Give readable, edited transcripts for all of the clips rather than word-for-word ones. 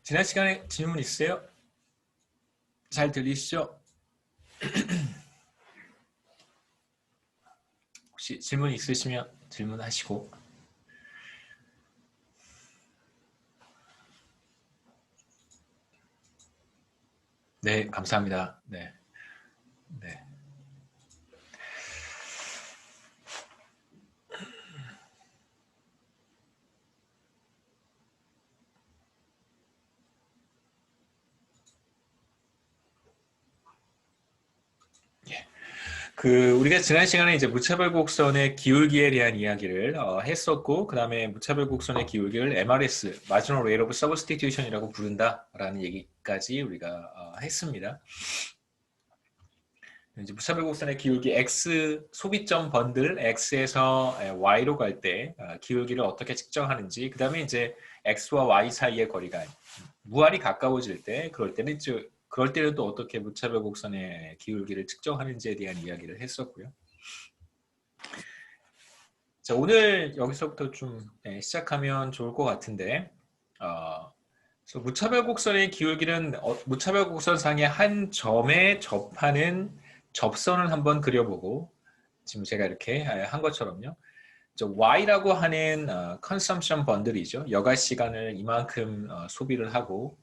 지난 시간에 질문 있으세요? 잘 들리시죠? 혹시 질문 있으시면 질문하시고. 네, 감사합니다. 네, 네. 우리가 지난 시간에 이제 무차별 곡선의 기울기에 대한 이야기를 했었고, 그 다음에 무차별 곡선의 기울기를 MRS, Marginal Rate of Substitution이라고 부른다라는 얘기까지 우리가 했습니다. 이제 무차별 곡선의 기울기 X 소비점 번들 X에서 Y로 갈 때 기울기를 어떻게 측정하는지, 그 다음에 이제 X와 Y 사이의 거리가 무한히 가까워질 때, 그럴 때는 또 어떻게 무차별 곡선의 기울기를 측정하는지에 대한 이야기를 했었고요. 자, 오늘 여기서부터 좀 시작하면 좋을 것 같은데, 무차별 곡선의 기울기는 무차별 곡선상의 한 점에 접하는 접선을 한번 그려보고, 지금 제가 이렇게 한 것처럼요. Y라고 하는 컨섬션 번들이죠. 여가 시간을 이만큼 소비를 하고,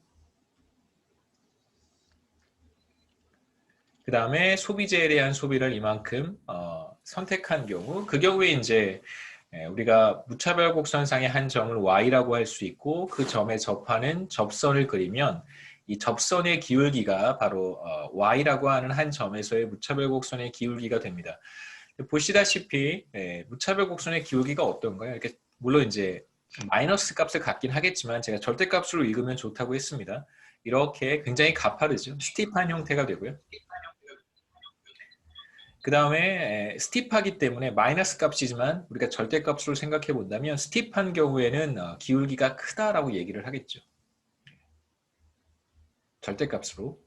그 다음에 소비재에 대한 소비를 이만큼 선택한 경우, 그 경우에 이제 우리가 무차별 곡선상의 한 점을 Y라고 할 수 있고, 그 점에 접하는 접선을 그리면 이 접선의 기울기가 바로 Y라고 하는 한 점에서의 무차별 곡선의 기울기가 됩니다. 보시다시피 무차별 곡선의 기울기가 어떤가요? 이렇게 물론 이제 마이너스 값을 갖긴 하겠지만 제가 절대값으로 읽으면 좋다고 했습니다. 이렇게 굉장히 가파르죠. 스티프한 형태가 되고요. 그 다음에 스티프하기 때문에 마이너스 값이지만 우리가 절대값으로 생각해 본다면 스티프한 경우에는 기울기가 크다라고 얘기를 하겠죠. 절대값으로.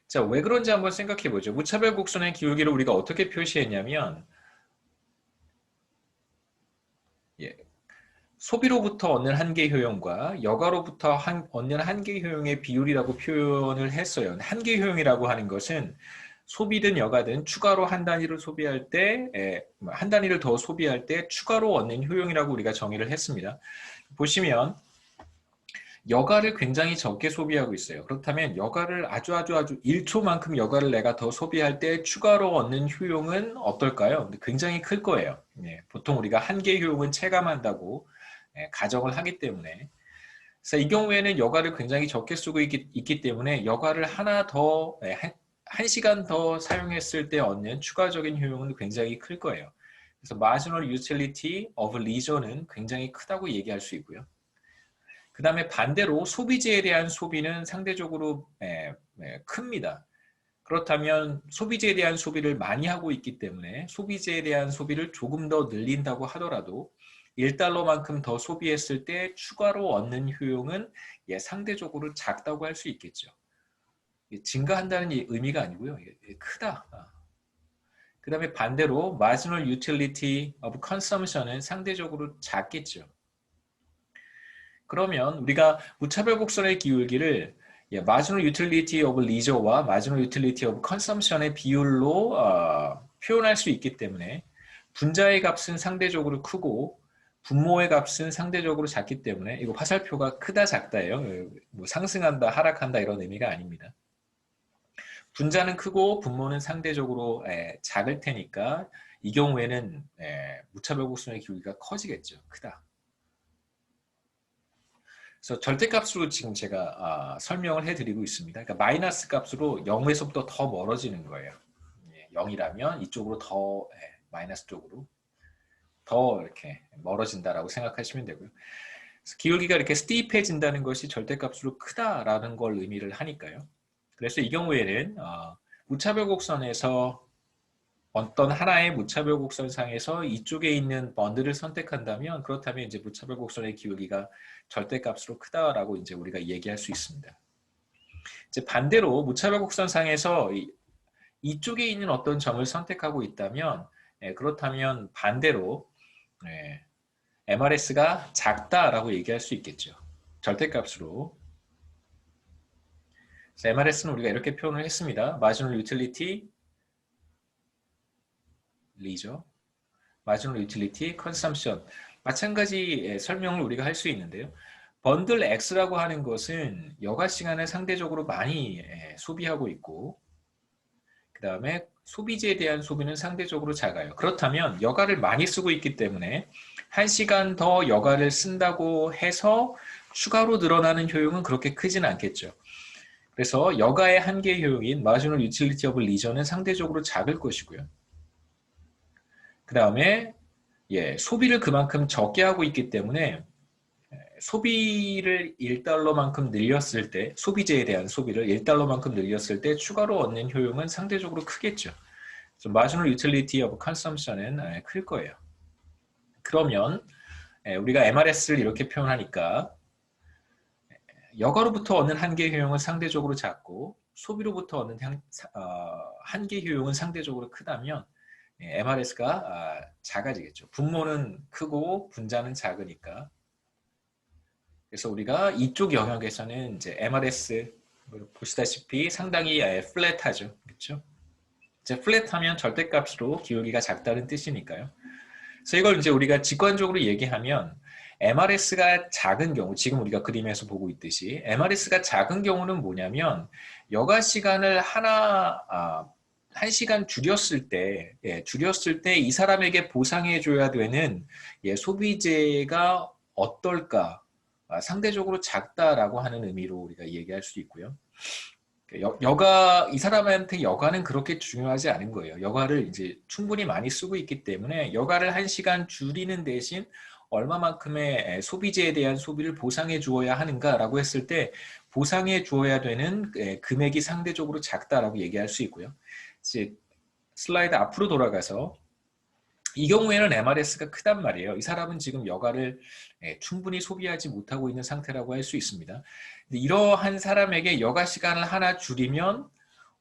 자, 왜 그런지 한번 생각해 보죠. 무차별 곡선의 기울기를 우리가 어떻게 표시했냐면 소비로부터 얻는 한계 효용과 여가로부터 얻는 한계 효용의 비율이라고 표현을 했어요. 한계 효용이라고 하는 것은 소비든 여가든 추가로 한 단위를 소비할 때, 한 단위를 더 소비할 때 추가로 얻는 효용이라고 우리가 정의를 했습니다. 보시면 여가를 굉장히 적게 소비하고 있어요. 그렇다면 여가를 아주 1초만큼 여가를 내가 더 소비할 때 추가로 얻는 효용은 어떨까요? 굉장히 클 거예요. 보통 우리가 한계 효용은 체감한다고 가정을 하기 때문에, 그래서 이 경우에는 여가를 굉장히 적게 쓰고 있기 때문에 여가를 하나 더, 한 시간 더 사용했을 때 얻는 추가적인 효용은 굉장히 클 거예요. 그래서 marginal utility of leisure는 굉장히 크다고 얘기할 수 있고요. 그 다음에 반대로 소비재에 대한 소비는 상대적으로 큽니다. 그렇다면 소비재에 대한 소비를 많이 하고 있기 때문에 소비재에 대한 소비를 조금 더 늘린다고 하더라도 1달러만큼 더 소비했을 때 추가로 얻는 효용은 상대적으로 작다고 할 수 있겠죠. 증가한다는 의미가 아니고요. 크다. 그 다음에 반대로 marginal utility of consumption은 상대적으로 작겠죠. 그러면 우리가 무차별 곡선의 기울기를 marginal utility of leisure와 marginal utility of consumption의 비율로 표현할 수 있기 때문에 분자의 값은 상대적으로 크고 분모의 값은 상대적으로 작기 때문에 이거 화살표가 크다 작다예요. 뭐 상승한다 하락한다 이런 의미가 아닙니다. 분자는 크고 분모는 상대적으로 작을 테니까 이 경우에는 무차별 곡선의 기울기가 커지겠죠. 크다. 그래서 절대값으로 지금 제가 설명을 해드리고 있습니다. 그러니까 마이너스 값으로 0에서부터 더 멀어지는 거예요. 0이라면 이쪽으로 더 마이너스 쪽으로 더 이렇게 멀어진다라고 생각하시면 되고요. 그래서 기울기가 이렇게 스티프해진다는 것이 절대값으로 크다라는 걸 의미를 하니까요. 그래서 이 경우에는 무차별 곡선에서 어떤 하나의 무차별 곡선상에서 이쪽에 있는 번들을 선택한다면 그렇다면 이제 무차별 곡선의 기울기가 절대값으로 크다라고 이제 우리가 얘기할 수 있습니다. 이제 반대로 무차별 곡선상에서 이쪽에 있는 어떤 점을 선택하고 있다면 그렇다면 반대로 MRS가 작다라고 얘기할 수 있겠죠. 절대값으로. MRS는 우리가 이렇게 표현을 했습니다. Marginal Utility Leisure, Marginal Utility Consumption. 마찬가지 설명을 우리가 할 수 있는데요. 번들 X라고 하는 것은 여가 시간을 상대적으로 많이 소비하고 있고, 그 다음에 소비재에 대한 소비는 상대적으로 작아요. 그렇다면 여가를 많이 쓰고 있기 때문에 1시간 더 여가를 쓴다고 해서 추가로 늘어나는 효용은 그렇게 크진 않겠죠. 그래서 여가의 한계 효용인 Marginal Utility of Leisure는 상대적으로 작을 것이고요. 그 다음에 소비를 그만큼 적게 하고 있기 때문에 소비를 1달러만큼 늘렸을 때, 소비재에 대한 소비를 1달러만큼 늘렸을 때 추가로 얻는 효용은 상대적으로 크겠죠. 그래서 Marginal Utility of Consumption은 클 거예요. 그러면 우리가 MRS를 이렇게 표현하니까 여가로부터 얻는 한계 효용은 상대적으로 작고 소비로부터 얻는 한계 효용은 상대적으로 크다면 MRS가 작아지겠죠. 분모는 크고 분자는 작으니까. 그래서 우리가 이쪽 영역에서는 이제 MRS 보시다시피 상당히 플랫하죠. 그렇죠? 이제 플랫하면 절대값으로 기울기가 작다는 뜻이니까요. 그래서 이걸 이제 우리가 직관적으로 얘기하면 MRS가 작은 경우, 지금 우리가 그림에서 보고 있듯이 MRS가 작은 경우는 뭐냐면 여가 시간을 한 시간 줄였을 때 이 사람에게 보상해줘야 되는 소비재가 어떨까? 상대적으로 작다라고 하는 의미로 우리가 얘기할 수 있고요. 이 사람한테 여가는 그렇게 중요하지 않은 거예요. 여가를 이제 충분히 많이 쓰고 있기 때문에 여가를 1시간 줄이는 대신 얼마만큼의 소비재에 대한 소비를 보상해 주어야 하는가라고 했을 때 보상해 주어야 되는 금액이 상대적으로 작다라고 얘기할 수 있고요. 이제 슬라이드 앞으로 돌아가서 이 경우에는 MRS가 크단 말이에요. 이 사람은 지금 여가를 충분히 소비하지 못하고 있는 상태라고 할 수 있습니다. 이러한 사람에게 여가 시간을 하나 줄이면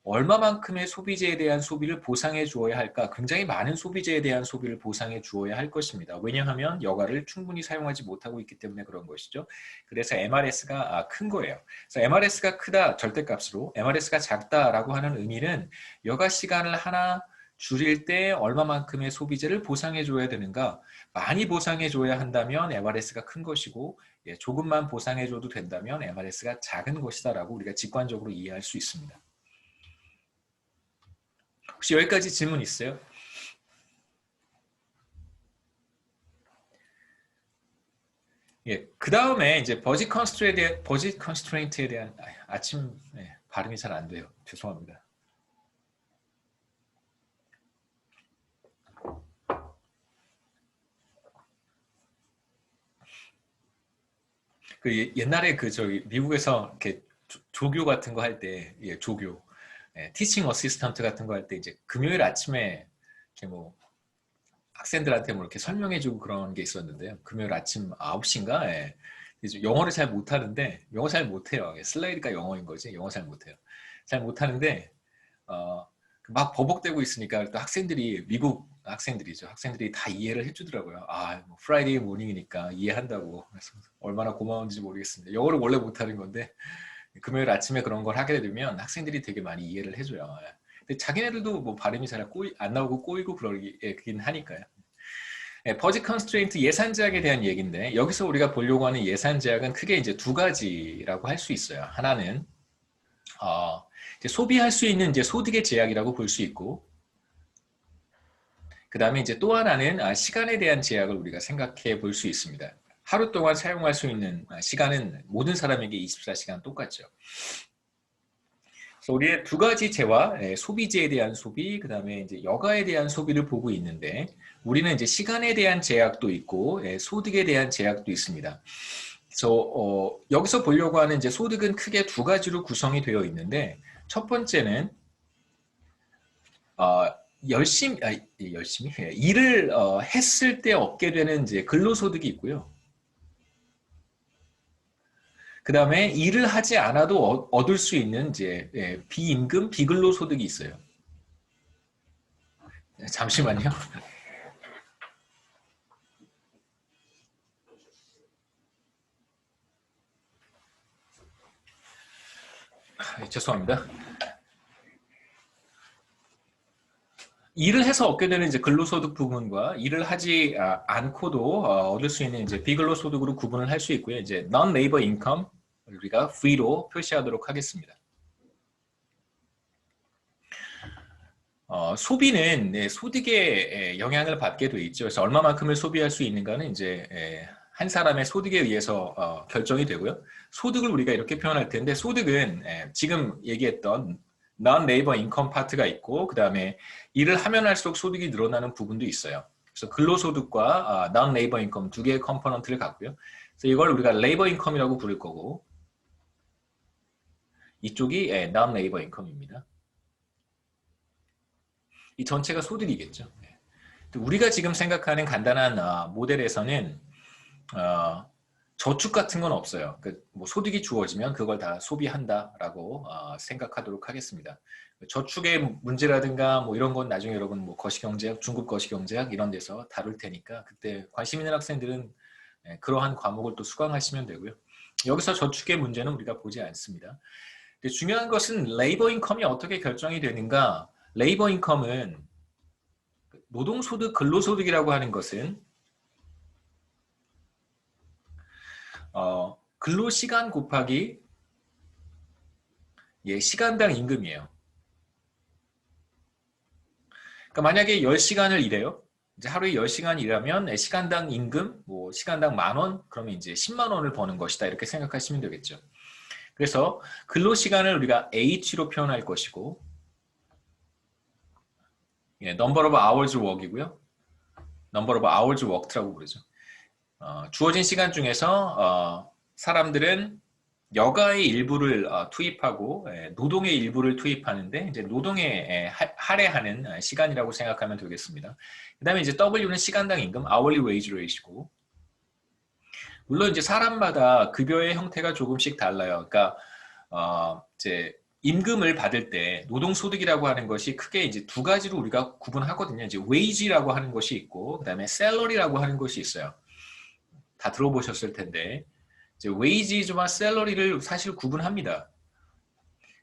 얼마만큼의 소비재에 대한 소비를 보상해 주어야 할까? 굉장히 많은 소비재에 대한 소비를 보상해 주어야 할 것입니다. 왜냐하면 여가를 충분히 사용하지 못하고 있기 때문에 그런 것이죠. 그래서 MRS가 큰 거예요. 그래서 MRS가 크다 절대값으로, MRS가 작다라고 하는 의미는 여가 시간을 하나 줄일 때 얼마만큼의 소비재를 보상해 줘야 되는가? 많이 보상해 줘야 한다면 MRS가 큰 것이고 조금만 보상해 줘도 된다면 MRS가 작은 것이다라고 우리가 직관적으로 이해할 수 있습니다. 혹시 여기까지 질문 있어요? 그 다음에 이제 버짓 컨스트레인트에 대한 아침 발음이 잘 안 돼요. 죄송합니다. 옛날에 저기 미국에서 이렇게 조교 같은 거 할 때, 조교, 티칭 어시스턴트 같은 거 할 때 이제 금요일 아침에 이렇게 뭐 학생들한테 뭐 이렇게 설명해주고 그런 게 있었는데요. 금요일 아침 9시인가? 영어를 잘 못하는데, 영어 잘 못해요. 슬라이드가 영어인 거지, 영어 잘 못해요. 잘 못하는데, 막 버벅대고 있으니까 또 학생들이, 미국 학생들이죠. 학생들이 다 이해를 해주더라고요. 뭐 프라이데이 모닝이니까 이해한다고. 그래서 얼마나 고마운지 모르겠습니다. 영어를 원래 못하는 건데, 금요일 아침에 그런 걸 하게 되면 학생들이 되게 많이 이해를 해줘요. 근데 자기네들도 뭐 발음이 잘 안 나오고 꼬이고 그러긴 하니까요. 버짓 컨스트레인트 예산 제약에 대한 얘기인데 여기서 우리가 보려고 하는 예산 제약은 크게 이제 두 가지라고 할 수 있어요. 하나는 이제 소비할 수 있는 이제 소득의 제약이라고 볼 수 있고, 그 다음에 이제 또 하나는 시간에 대한 제약을 우리가 생각해 볼 수 있습니다. 하루 동안 사용할 수 있는 시간은 모든 사람에게 24시간 똑같죠. 그래서 우리의 두 가지 재와 소비재에 대한 소비, 그 다음에 이제 여가에 대한 소비를 보고 있는데 우리는 이제 시간에 대한 제약도 있고 소득에 대한 제약도 있습니다. 그래서 여기서 보려고 하는 이제 소득은 크게 두 가지로 구성이 되어 있는데 첫 번째는 열심히 일을 했을 때 얻게 되는 이제 근로소득이 있고요. 그 다음에 일을 하지 않아도 얻을 수 있는 이제 비임금, 비근로소득이 있어요. 잠시만요. 죄송합니다. 일을 해서 얻게 되는 이제 근로소득 부분과 일을 하지 않고도 얻을 수 있는 이제 비근로소득으로 구분을 할 수 있고요. 이제 non-labor income 우리가 V로 표시하도록 하겠습니다. 소비는 소득에 영향을 받게 돼 있죠. 그래서 얼마만큼을 소비할 수 있는가는 이제 한 사람의 소득에 의해서 결정이 되고요. 소득을 우리가 이렇게 표현할 텐데 소득은 지금 얘기했던 non-labor income 파트가 있고 그 다음에 일을 하면 할수록 소득이 늘어나는 부분도 있어요. 그래서 근로소득과 non-labor income 두 개의 컴포넌트를 갖고요. 그래서 이걸 우리가 labor income이라고 부를 거고 이쪽이 non-labor income입니다. 이 전체가 소득이겠죠. 우리가 지금 생각하는 간단한 모델에서는 저축 같은 건 없어요. 뭐 소득이 주어지면 그걸 다 소비한다라고 생각하도록 하겠습니다. 저축의 문제라든가 뭐 이런 건 나중에 여러분 뭐 거시경제학, 중급 거시경제학 이런 데서 다룰 테니까 그때 관심 있는 학생들은 그러한 과목을 또 수강하시면 되고요. 여기서 저축의 문제는 우리가 보지 않습니다. 근데 중요한 것은 레이버 인컴이 어떻게 결정이 되는가? 레이버 인컴은 노동소득, 근로소득이라고 하는 것은 근로시간 곱하기 시간당 임금이에요. 그러니까 만약에 10시간을 일해요. 이제 하루에 10시간 일하면 시간당 임금, 뭐 시간당 10,000원, 그러면 이제 10만 원을 버는 것이다. 이렇게 생각하시면 되겠죠. 그래서 근로시간을 우리가 H로 표현할 것이고 number of hours work이고요. number of hours worked라고 부르죠. 주어진 시간 중에서 사람들은 여가의 일부를 투입하고 노동의 일부를 투입하는데 이제 노동에 할애하는 시간이라고 생각하면 되겠습니다. 그 다음에 이제 W는 시간당 임금, hourly wage rate이고 물론 이제 사람마다 급여의 형태가 조금씩 달라요. 그러니까 이제 임금을 받을 때 노동소득이라고 하는 것이 크게 이제 두 가지로 우리가 구분하거든요. 이제 wage라고 하는 것이 있고 그 다음에 salary라고 하는 것이 있어요. 다 들어보셨을 텐데 이제 wage와 salary를 사실 구분합니다.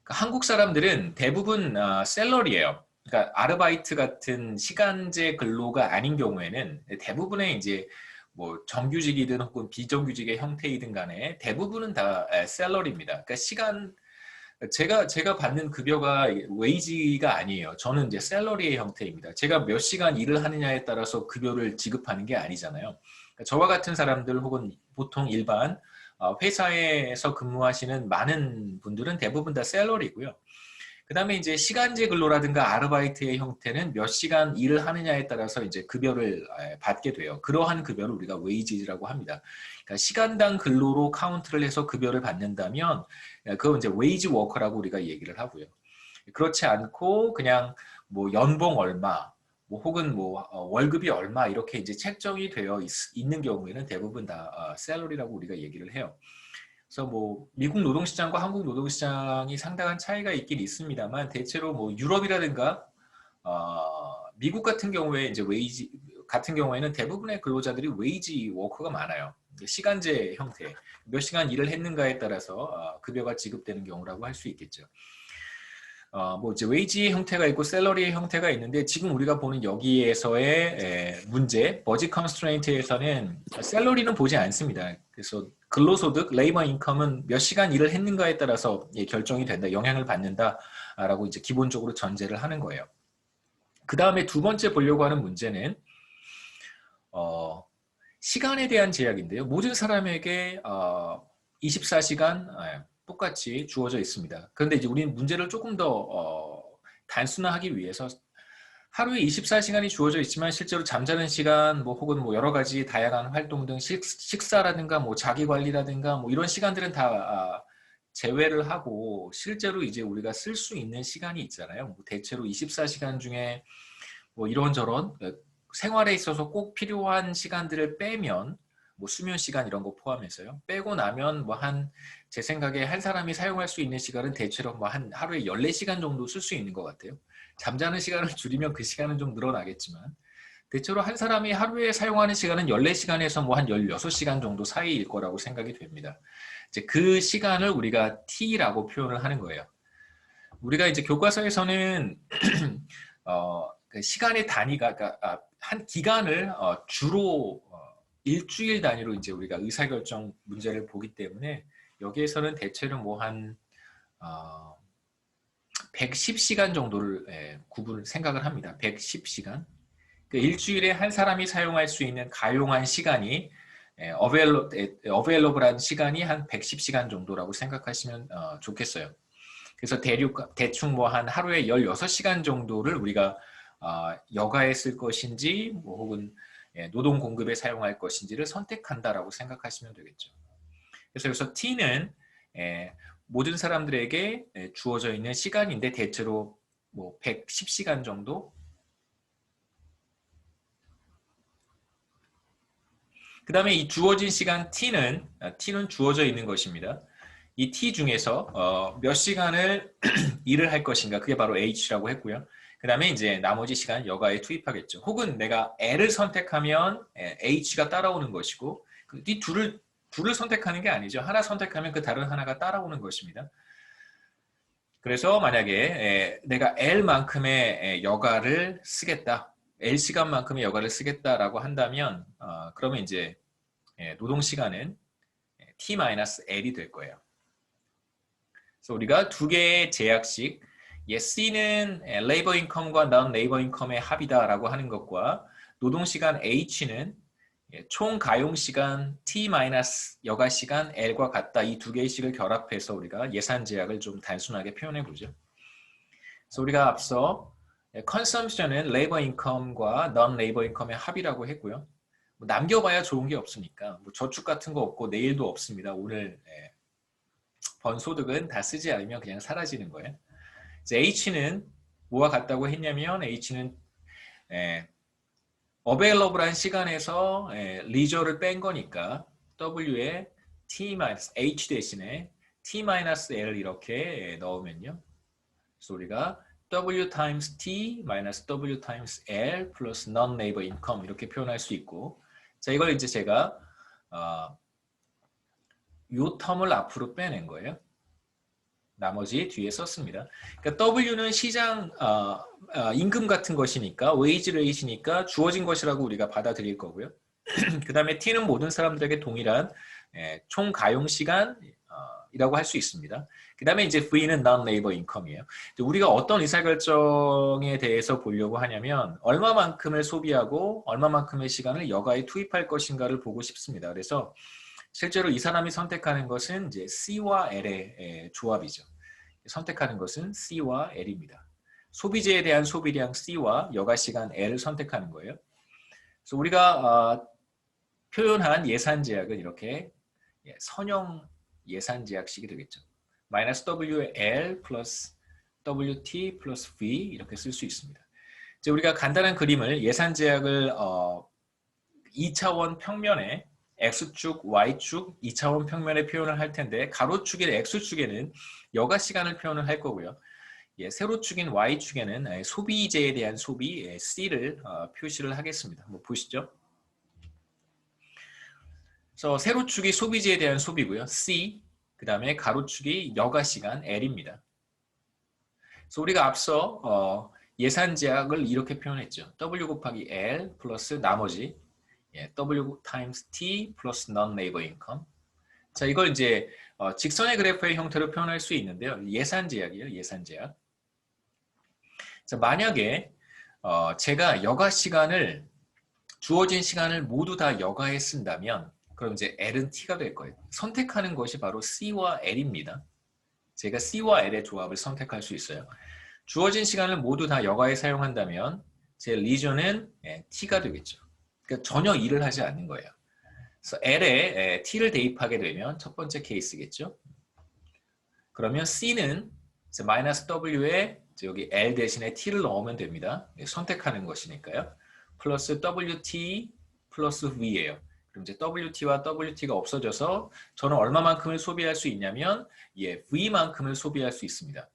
그러니까 한국 사람들은 대부분 salary예요. 그러니까 아르바이트 같은 시간제 근로가 아닌 경우에는 대부분의 이제 뭐 정규직이든 혹은 비정규직의 형태이든 간에 대부분은 다 salary입니다. 그러니까 제가 받는 급여가 웨이지가 아니에요. 저는 이제 샐러리의 형태입니다. 제가 몇 시간 일을 하느냐에 따라서 급여를 지급하는 게 아니잖아요. 그러니까 저와 같은 사람들 혹은 보통 일반 회사에서 근무하시는 많은 분들은 대부분 다 샐러리고요. 그 다음에 이제 시간제 근로라든가 아르바이트의 형태는 몇 시간 일을 하느냐에 따라서 이제 급여를 받게 돼요. 그러한 급여를 우리가 웨이지라고 합니다. 그러니까 시간당 근로로 카운트를 해서 급여를 받는다면 그건 이제 웨이지 워커라고 우리가 얘기를 하고요. 그렇지 않고 그냥 뭐 연봉 얼마, 뭐 혹은 뭐 월급이 얼마 이렇게 이제 책정이 되어 있는 경우에는 대부분 다 샐러리라고 우리가 얘기를 해요. 그래서 뭐 미국 노동시장과 한국 노동시장이 상당한 차이가 있긴 있습니다만 대체로 뭐 유럽이라든가 미국 같은 경우에 이제 웨이지 같은 경우에는 대부분의 근로자들이 웨이지 워커가 많아요. 시간제 형태, 몇 시간 일을 했는가에 따라서 급여가 지급되는 경우라고 할 수 있겠죠. 뭐 이제 웨이지 형태가 있고 샐러리의 형태가 있는데 지금 우리가 보는 여기에서의 문제, 버짓 컨스트레인트에서는 샐러리는 보지 않습니다. 그래서 근로소득, 레이버 인컴은 몇 시간 일을 했는가에 따라서 결정이 된다, 영향을 받는다라고 이제 기본적으로 전제를 하는 거예요. 그 다음에 두 번째 보려고 하는 문제는 시간에 대한 제약인데요. 모든 사람에게 24시간 똑같이 주어져 있습니다. 그런데 이제 우리는 문제를 조금 더 단순화하기 위해서 하루에 24시간이 주어져 있지만 실제로 잠자는 시간 뭐 혹은 뭐 여러 가지 다양한 활동 등 식사라든가 뭐 자기 관리라든가 뭐 이런 시간들은 다 제외를 하고 실제로 이제 우리가 쓸 수 있는 시간이 있잖아요. 뭐 대체로 24시간 중에 뭐 이런저런 생활에 있어서 꼭 필요한 시간들을 빼면 뭐 수면 시간 이런 거 포함해서요. 빼고 나면 뭐 제 생각에 한 사람이 사용할 수 있는 시간은 대체로 뭐 하루에 14시간 정도 쓸 수 있는 것 같아요. 잠자는 시간을 줄이면 그 시간은 좀 늘어나겠지만 대체로 한 사람이 하루에 사용하는 시간은 14시간에서 뭐 한 16시간 정도 사이일 거라고 생각이 됩니다. 이제 그 시간을 우리가 T라고 표현을 하는 거예요. 우리가 이제 교과서에서는 그 시간의 단위가 그러니까 한 기간을 주로 일주일 단위로 이제 우리가 의사결정 문제를 보기 때문에 여기에서는 대체로 뭐 한 110시간 정도를 구분을 생각을 합니다. 110시간. 그 일주일에 한 사람이 사용할 수 있는 가용한 시간이 어베일러블한 시간이 한 110시간 정도라고 생각하시면 좋겠어요. 그래서 대충 뭐 한 하루에 16시간 정도를 우리가 여가에 쓸 것인지 뭐 혹은 노동 공급에 사용할 것인지를 선택한다라고 생각하시면 되겠죠. 그래서 여기서 T는 모든 사람들에게 주어져 있는 시간인데 대체로 뭐 110시간 정도. 그 다음에 이 주어진 시간 T는 주어져 있는 것입니다. 이 T 중에서 몇 시간을 일을 할 것인가, 그게 바로 H라고 했고요. 그 다음에 이제 나머지 시간 여가에 투입하겠죠. 혹은 내가 L을 선택하면 H가 따라오는 것이고, 이 둘을 선택하는 게 아니죠. 하나 선택하면 그 다른 하나가 따라오는 것입니다. 그래서 만약에 내가 L만큼의 여가를 쓰겠다, L시간만큼의 여가를 쓰겠다라고 한다면 그러면 이제 노동시간은 T-L이 될 거예요. 그래서 우리가 두 개의 제약식, C는 레이버 인컴과 넌 레이버 인컴의 합이다라고 하는 것과 노동시간 H는 총 가용시간 T- 여가시간 L과 같다. 이 두 개의 식을 결합해서 우리가 예산 제약을 좀 단순하게 표현해 보죠. 그래서 우리가 앞서 컨섬션은 레이버 인컴과 넌 레이버 인컴의 합이라고 했고요. 뭐 남겨봐야 좋은 게 없으니까 뭐 저축 같은 거 없고 내일도 없습니다. 오늘 번 소득은 다 쓰지 않으면 그냥 사라지는 거예요. 이제 H는 뭐와 같다고 했냐면 H는 어베일러블한 시간에서 리저를 뺀 거니까 W에 H 대신에 T-L 이렇게 넣으면요. 그래서 우리가 W times T minus W times L 플러스 non-labor income 이렇게 표현할 수 있고, 자 이걸 이제 제가 요 텀을 앞으로 빼낸 거예요. 나머지 뒤에 썼습니다. 그러니까 W는 시장 임금 같은 것이니까 웨이지 레이시니까 주어진 것이라고 우리가 받아들일 거고요. 그 다음에 T는 모든 사람들에게 동일한 총 가용 시간이라고 할 수 있습니다. 그 다음에 이제 V는 non-labor income이에요. 우리가 어떤 의사결정에 대해서 보려고 하냐면 얼마만큼을 소비하고 얼마만큼의 시간을 여가에 투입할 것인가를 보고 싶습니다. 그래서 실제로 이 사람이 선택하는 것은 이제 C와 L의 조합이죠. 선택하는 것은 C와 L입니다. 소비재에 대한 소비량 C와 여가시간 L을 선택하는 거예요. 그래서 우리가 표현한 예산 제약은 이렇게 선형 예산 제약식이 되겠죠. 마이너스 WL 플러스 WT 플러스 V 이렇게 쓸 수 있습니다. 이제 우리가 간단한 그림을 예산 제약을 2차원 평면에 X축, Y축, 2차원 평면에 표현을 할 텐데 가로축인 X축에는 여가 시간을 표현을 할 거고요. 세로축인 Y축에는 소비재에 대한 소비 C를 표시를 하겠습니다. 한번 보시죠. 그래서 세로축이 소비재에 대한 소비고요. C, 그 다음에 가로축이 여가 시간 L입니다. 그래서 우리가 앞서 예산 제약을 이렇게 표현했죠. W 곱하기 L 플러스 나머지 W times T 플러스 non-labor income. 자, 이걸 이제 직선의 그래프의 형태로 표현할 수 있는데요. 예산 제약이에요. 예산 제약. 자, 만약에 제가 여가 시간을 주어진 시간을 모두 다 여가에 쓴다면 그럼 이제 L은 T가 될 거예요. 선택하는 것이 바로 C와 L입니다. 제가 C와 L의 조합을 선택할 수 있어요. 주어진 시간을 모두 다 여가에 사용한다면 제 리전은 T가 되겠죠. 그러니까 전혀 일을 하지 않는 거예요. 그래서 L에 T를 대입하게 되면 첫 번째 케이스겠죠. 그러면 C는 마이너스 W에 여기 L 대신에 T를 넣으면 됩니다. 선택하는 것이니까요. 플러스 WT 플러스 V예요. 그럼 이제 WT와 WT가 없어져서 저는 얼마만큼을 소비할 수 있냐면 V만큼을 소비할 수 있습니다.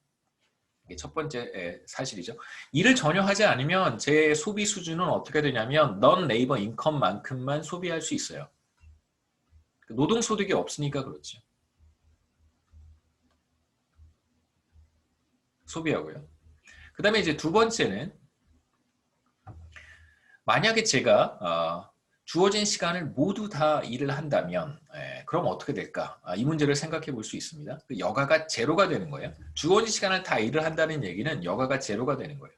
이게 첫 번째 사실이죠. 일을 전혀 하지 않으면 제 소비 수준은 어떻게 되냐면 non-labor income만큼만 소비할 수 있어요. 노동소득이 없으니까 그렇죠. 소비하고요. 그 다음에 이제 두 번째는 만약에 제가 주어진 시간을 모두 다 일을 한다면 그럼 어떻게 될까? 이 문제를 생각해 볼 수 있습니다. 여가가 제로가 되는 거예요. 주어진 시간을 다 일을 한다는 얘기는 여가가 제로가 되는 거예요.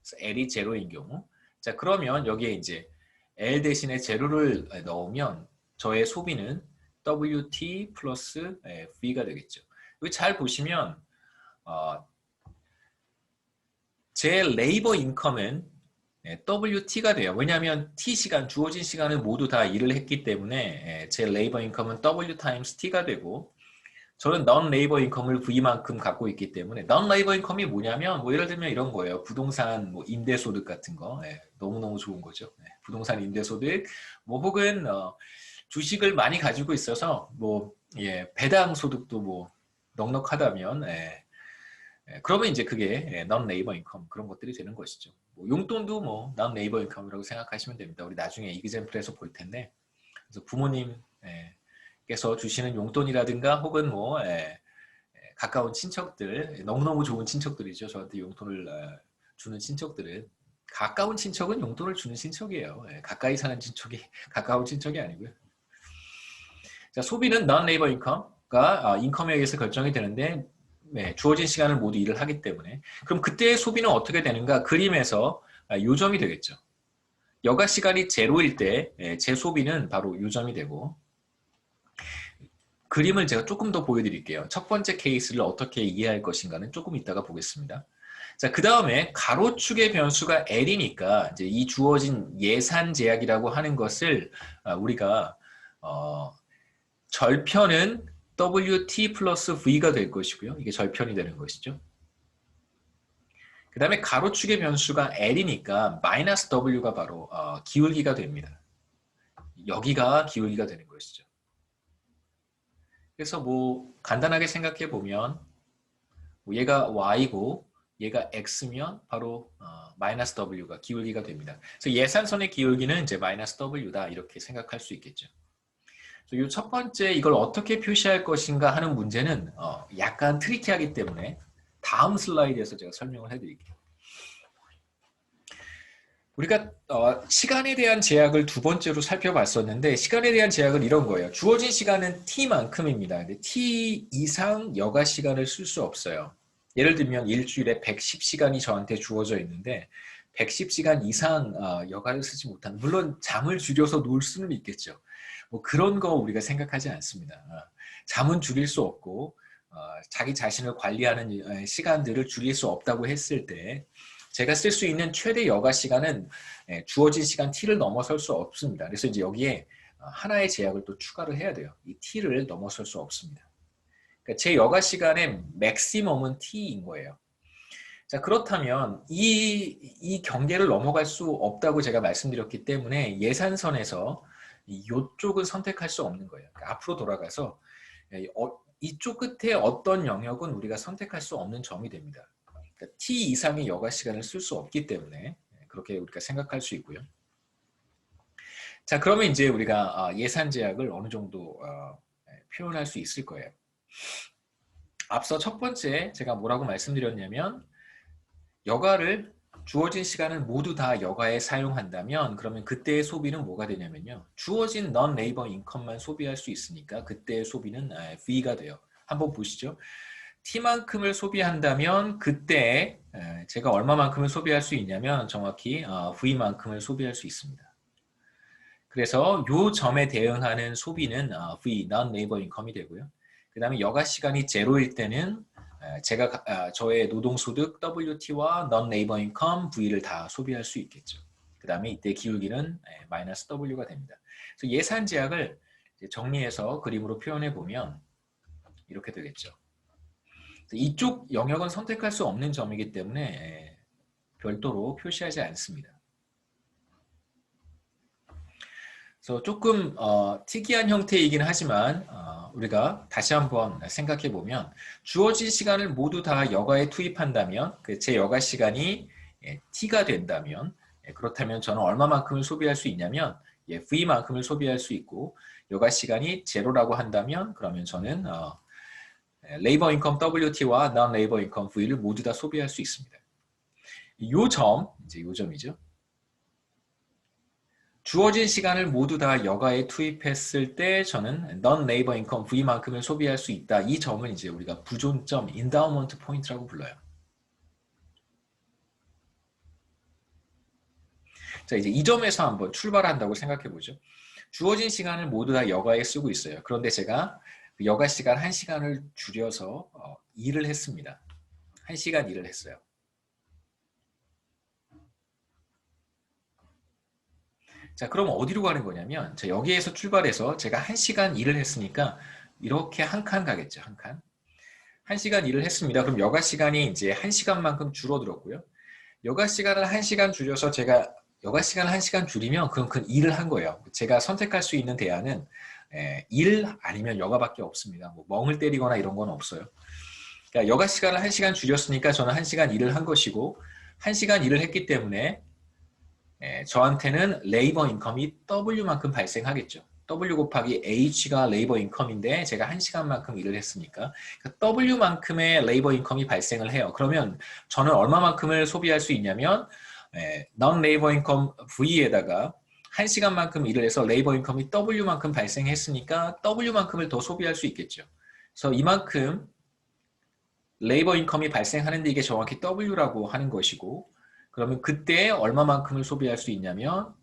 그래서 L이 제로인 경우. 자, 그러면 여기에 이제 L 대신에 제로를 넣으면 저의 소비는 WT 플러스 V가 되겠죠. 여기 잘 보시면 제 레이버 인컴은 WT가 돼요. 왜냐하면 T 시간, 주어진 시간은 모두 다 일을 했기 때문에 제 레이버 인컴은 W 타임스 T가 되고 저는 non 레이버 인컴을 V만큼 갖고 있기 때문에 non 레이버 인컴이 뭐냐면 뭐 예를 들면 이런 거예요. 부동산 뭐 임대소득 같은 거 너무너무 좋은 거죠. 부동산 임대소득 뭐 혹은 주식을 많이 가지고 있어서 뭐 배당 소득도 뭐 넉넉하다면 그러면 이제 그게 non 레이버 인컴 그런 것들이 되는 것이죠. 뭐 용돈도 뭐 non 레이버 인컴이라고 생각하시면 됩니다. 우리 나중에 이그젬플에서 볼 텐데 그래서 부모님께서 주시는 용돈이라든가 혹은 뭐 가까운 친척들 너무너무 좋은 친척들이죠. 저한테 용돈을 주는 친척들은 가까운 친척은 용돈을 주는 친척이에요. 가까이 사는 친척이 가까운 친척이 아니고요. 자, 소비는 non 레이버 인컴가 인컴에 의해서 결정이 되는데 주어진 시간을 모두 일을 하기 때문에 그럼 그때의 소비는 어떻게 되는가? 그림에서 요점이 되겠죠. 여가 시간이 제로일 때 제 소비는 바로 요점이 되고 그림을 제가 조금 더 보여드릴게요. 첫 번째 케이스를 어떻게 이해할 것인가는 조금 이따가 보겠습니다. 자, 그 다음에 가로축의 변수가 L이니까 이제 이 주어진 예산 제약이라고 하는 것을 우리가 절편은 WT 플러스 V가 될 것이고요. 이게 절편이 되는 것이죠. 그 다음에 가로축의 변수가 L이니까 마이너스 W가 바로 기울기가 됩니다. 여기가 기울기가 되는 것이죠. 그래서 뭐 간단하게 생각해 보면 얘가 Y고 얘가 X면 바로 마이너스 W가 기울기가 됩니다. 그래서 예산선의 기울기는 이제 마이너스 W다 이렇게 생각할 수 있겠죠. 이 첫 번째 이걸 어떻게 표시할 것인가 하는 문제는 약간 트리키하기 때문에 다음 슬라이드에서 제가 설명을 해드릴게요. 우리가 시간에 대한 제약을 두 번째로 살펴봤었는데 시간에 대한 제약은 이런 거예요. 주어진 시간은 T만큼입니다. 근데 T 이상 여가 시간을 쓸 수 없어요. 예를 들면 일주일에 110시간이 저한테 주어져 있는데 110시간 이상 여가를 쓰지 못하는 물론 잠을 줄여서 놀 수는 있겠죠. 뭐 그런 거 우리가 생각하지 않습니다. 잠은 줄일 수 없고 자기 자신을 관리하는 시간들을 줄일 수 없다고 했을 때 제가 쓸 수 있는 최대 여가 시간은 주어진 시간 T를 넘어설 수 없습니다. 그래서 이제 여기에 하나의 제약을 또 추가를 해야 돼요. 이 T를 넘어설 수 없습니다. 그러니까 제 여가 시간의 맥시멈은 T인 거예요. 자, 그렇다면 이 경계를 넘어갈 수 없다고 제가 말씀드렸기 때문에 예산선에서 이쪽은 선택할 수 없는 거예요. 그러니까 앞으로 돌아가서 이쪽 끝에 어떤 영역은 우리가 선택할 수 없는 점이 됩니다. 그러니까 T 이상의 여가 시간을 쓸 수 없기 때문에 그렇게 우리가 생각할 수 있고요. 자, 그러면 이제 우리가 예산 제약을 어느 정도 표현할 수 있을 거예요. 앞서 첫 번째 제가 뭐라고 말씀드렸냐면 여가를 주어진 시간을 모두 다 여가에 사용한다면 그러면 그때의 소비는 뭐가 되냐면요. 주어진 non labor income만 소비할 수 있으니까 그때의 소비는 V가 돼요. 한번 보시죠. T만큼을 소비한다면 그때 제가 얼마만큼을 소비할 수 있냐면 정확히 V만큼을 소비할 수 있습니다. 그래서 이 점에 대응하는 소비는 V, non labor income이 되고요. 그 다음에 여가 시간이 제로일 때는 제가 저의 노동소득 WT와 non-labor income V를 다 소비할 수 있겠죠. 그 다음에 이때 기울기는 마이너스 W가 됩니다. 그래서 예산 제약을 정리해서 그림으로 표현해 보면 이렇게 되겠죠. 이쪽 영역은 선택할 수 없는 점이기 때문에 별도로 표시하지 않습니다. 그래서 조금 특이한 형태이긴 하지만 우리가 다시 한번 생각해 보면 주어진 시간을 모두 다 여가에 투입한다면 제 여가 시간이 T가 된다면 그렇다면 저는 얼마만큼을 소비할 수 있냐면 V만큼을 소비할 수 있고 여가 시간이 제로라고 한다면 그러면 저는 레이버 인컴 WT와 non 레이버 인컴 V를 모두 다 소비할 수 있습니다. 이제 요 점이죠. 주어진 시간을 모두 다 여가에 투입했을 때 저는 non 레이버 인컴 V만큼을 소비할 수 있다. 이 점은 이제 우리가 부존점, 인다우먼트 포인트라고 불러요. 자, 이제 이 점에서 한번 출발한다고 생각해 보죠. 주어진 시간을 모두 다 여가에 쓰고 있어요. 그런데 제가 여가 시간 1시간을 줄여서 일을 했습니다. 1시간 일을 했어요. 자, 그럼 어디로 가는 거냐면 자, 여기에서 출발해서 제가 1시간 일을 했으니까 이렇게 한 칸 가겠죠. 한 칸. 1시간 일을 했습니다. 그럼 여가 시간이 이제 1시간만큼 줄어들었고요. 여가 시간을 1시간 줄여서 제가 여가 시간을 1시간 줄이면 그럼 그 일을 한 거예요. 제가 선택할 수 있는 대안은 일 아니면 여가밖에 없습니다. 뭐 멍을 때리거나 이런 건 없어요. 그러니까 여가 시간을 1시간 줄였으니까 저는 1시간 일을 한 것이고 1시간 일을 했기 때문에 저한테는 레이버 인컴이 W만큼 발생하겠죠. W 곱하기 H가 레이버 인컴인데 제가 1시간만큼 일을 했으니까 W만큼의 레이버 인컴이 발생을 해요. 그러면 저는 얼마만큼을 소비할 수 있냐면 non 레이버 인컴 V에다가 1시간만큼 일을 해서 레이버 인컴이 W만큼 발생했으니까 W만큼을 더 소비할 수 있겠죠. 그래서 이만큼 레이버 인컴이 발생하는데 이게 정확히 W라고 하는 것이고 그러면 그때 얼마만큼을 소비할 수 있냐면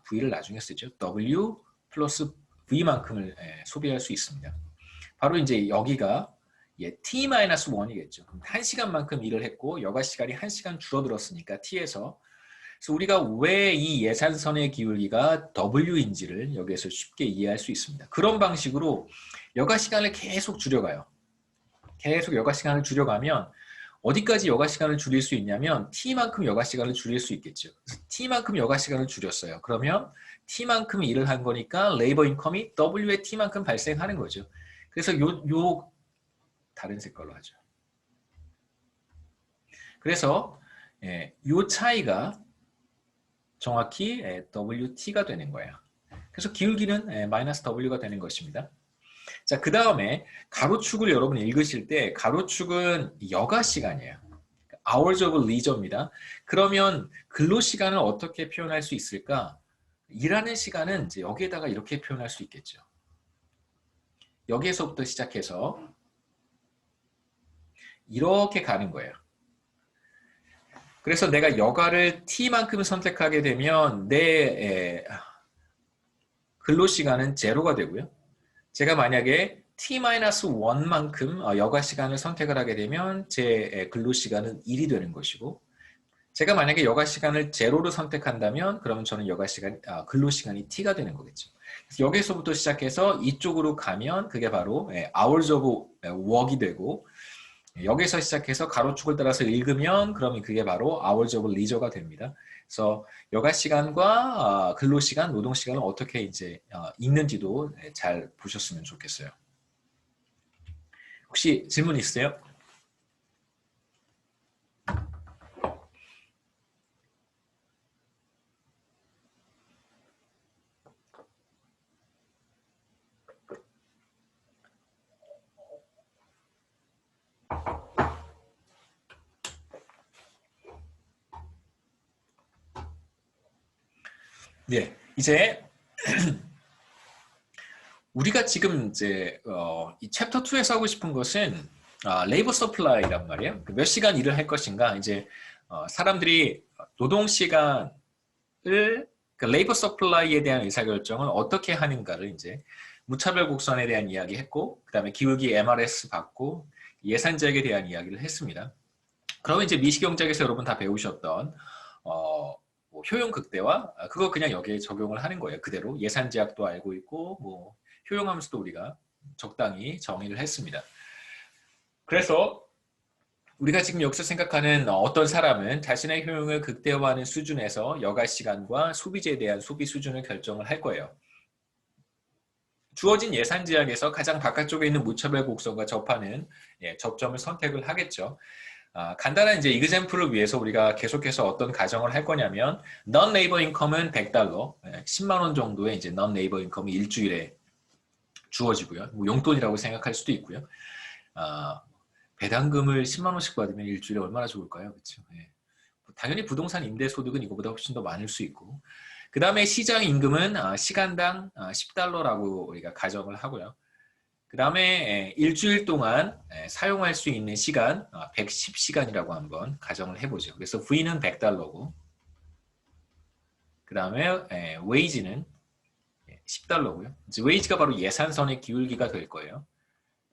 V를 나중에 쓰죠. W 플러스 V만큼을 소비할 수 있습니다. 바로 이제 여기가 T-1이겠죠. 1시간만큼 일을 했고 여가 시간이 1시간 줄어들었으니까 T에서 그래서 우리가 왜 이 예산선의 기울기가 W인지를 여기에서 쉽게 이해할 수 있습니다. 그런 방식으로 여가 시간을 계속 줄여가요. 계속 여가 시간을 줄여가면 어디까지 여가 시간을 줄일 수 있냐면 T만큼 여가 시간을 줄일 수 있겠죠. T만큼 여가 시간을 줄였어요. 그러면 T만큼 일을 한 거니까 레이버 인컴이 W의 T만큼 발생하는 거죠. 그래서 요 다른 색깔로 하죠. 그래서 요 차이가 정확히 WT가 되는 거예요. 그래서 기울기는 마이너스 W가 되는 것입니다. 자, 그 다음에 가로축을 여러분 읽으실 때 가로축은 여가 시간이에요. hours of leisure입니다. 그러면 근로 시간을 어떻게 표현할 수 있을까? 일하는 시간은 이제 여기에다가 이렇게 표현할 수 있겠죠. 여기에서부터 시작해서 이렇게 가는 거예요. 그래서 내가 여가를 T만큼 선택하게 되면 내 근로시간은 제로가 되고요. 제가 만약에 T-1만큼 여가 시간을 선택을 하게 되면 제 근로시간은 1이 되는 것이고 제가 만약에 여가 시간을 제로로 선택한다면 그러면 저는 근로시간이 T가 되는 거겠죠. 그래서 여기서부터 시작해서 이쪽으로 가면 그게 바로 hours of work이 되고 여기서 시작해서 가로축을 따라서 읽으면 그러면 그게 바로 hours of leisure가 됩니다. 그래서 여가 시간과 근로 시간, 노동 시간을 어떻게 이제 읽는지도 잘 보셨으면 좋겠어요. 혹시 질문 있으세요? 네, 이제 우리가 지금 이제 이 챕터 2에서 하고 싶은 것은 레이버 서플라이란 말이에요. 몇 시간 일을 할 것인가. 이제 사람들이 노동 시간을 레이버 서플라이에 대한 의사결정을 어떻게 하는가를 이제 무차별 곡선에 대한 이야기 했고 그다음에 기울기 MRS 받고 예산 제약에 대한 이야기를 했습니다. 그러면 이제 미시경제학에서 여러분 다 배우셨던 뭐 효용 극대화 그거 그냥 여기에 적용을 하는 거예요. 그대로 예산 제약도 알고 있고 뭐 효용 함수도 우리가 적당히 정의를 했습니다. 그래서 우리가 지금 여기서 생각하는 어떤 사람은 자신의 효용을 극대화하는 수준에서 여가 시간과 소비재에 대한 소비 수준을 결정을 할 거예요. 주어진 예산 제약에서 가장 바깥쪽에 있는 무차별 곡선과 접하는 접점을 선택을 하겠죠. 간단한 이제 이그젬플을 위해서 우리가 계속해서 어떤 가정을 할 거냐면 non labor income은 $100, 10만 원 정도의 이제 non labor income이 일주일에 주어지고요. 뭐 용돈이라고 생각할 수도 있고요. 아, 배당금을 10만 원씩 받으면 일주일에 얼마나 좋을까요? 그렇죠? 예. 당연히 부동산 임대 소득은 이거보다 훨씬 더 많을 수 있고, 그 다음에 시장 임금은 시간당 10달러라고 우리가 가정을 하고요. 그 다음에 일주일 동안 사용할 수 있는 시간 110시간이라고 한번 가정을 해보죠. 그래서 V는 100달러고, 그 다음에 웨이지는 10달러고요. 웨이지가 바로 예산선의 기울기가 될 거예요.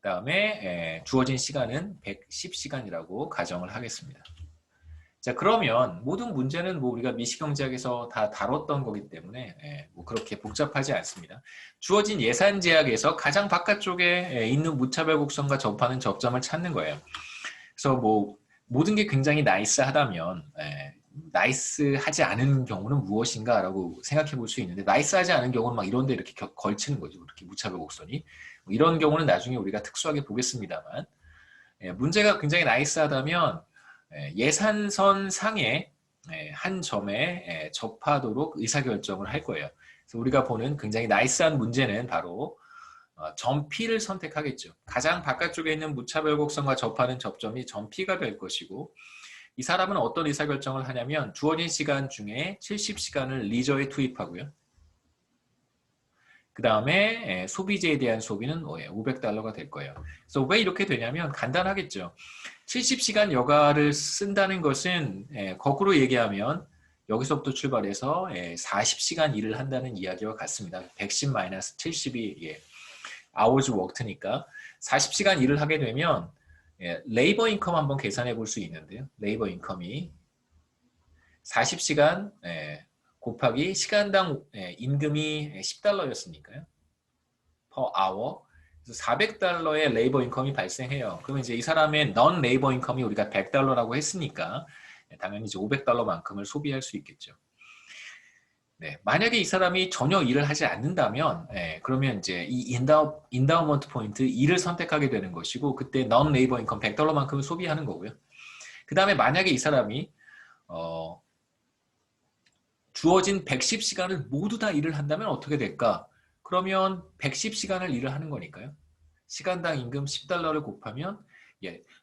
그 다음에 주어진 시간은 110시간이라고 가정을 하겠습니다. 자, 그러면 모든 문제는 뭐 우리가 미시경제학에서 다 다뤘던 거기 때문에 뭐 그렇게 복잡하지 않습니다. 주어진 예산 제약에서 가장 바깥쪽에 있는 무차별 곡선과 접하는 접점을 찾는 거예요. 그래서 뭐 모든 게 굉장히 나이스하다면 나이스하지 않은 경우는 무엇인가라고 생각해 볼 수 있는데, 나이스하지 않은 경우는 막 이런 데 이렇게 걸치는 거죠. 이렇게 무차별 곡선이. 뭐 이런 경우는 나중에 우리가 특수하게 보겠습니다만, 문제가 굉장히 나이스하다면 예산선 상의 한 점에 접하도록 의사결정을 할 거예요. 그래서 우리가 보는 굉장히 나이스한 문제는 바로 점 P를 선택하겠죠. 가장 바깥쪽에 있는 무차별 곡선과 접하는 접점이 점 P가 될 것이고, 이 사람은 어떤 의사결정을 하냐면 주어진 시간 중에 70시간을 리저에 투입하고요. 그 다음에 소비재에 대한 소비는 500달러가 될 거예요. 그래서 왜 이렇게 되냐면 간단하겠죠. 70시간 여가를 쓴다는 것은 거꾸로 얘기하면 여기서부터 출발해서 40시간 일을 한다는 이야기와 같습니다. 110-70이 hours worked니까 40시간 일을 하게 되면 레이버 인컴 한번 계산해 볼 수 있는데요. 레이버 인컴이 40시간 곱하기 시간당 임금이 10달러였으니까요. per hour. 그래서 400달러의 레이버 인컴이 발생해요. 그러면 이제 이 사람의 non 레이버 인컴이 우리가 100달러라고 했으니까 당연히 이제 500달러만큼을 소비할 수 있겠죠. 네, 만약에 이 사람이 전혀 일을 하지 않는다면 그러면 이제 이 인다우먼트 포인트 2를 선택하게 되는 것이고, 그때 non 레이버 인컴 100달러만큼을 소비하는 거고요. 그 다음에 만약에 이 사람이 주어진 110시간을 모두 다 일을 한다면 어떻게 될까? 그러면 110시간을 일을 하는 거니까요. 시간당 임금 10달러를 곱하면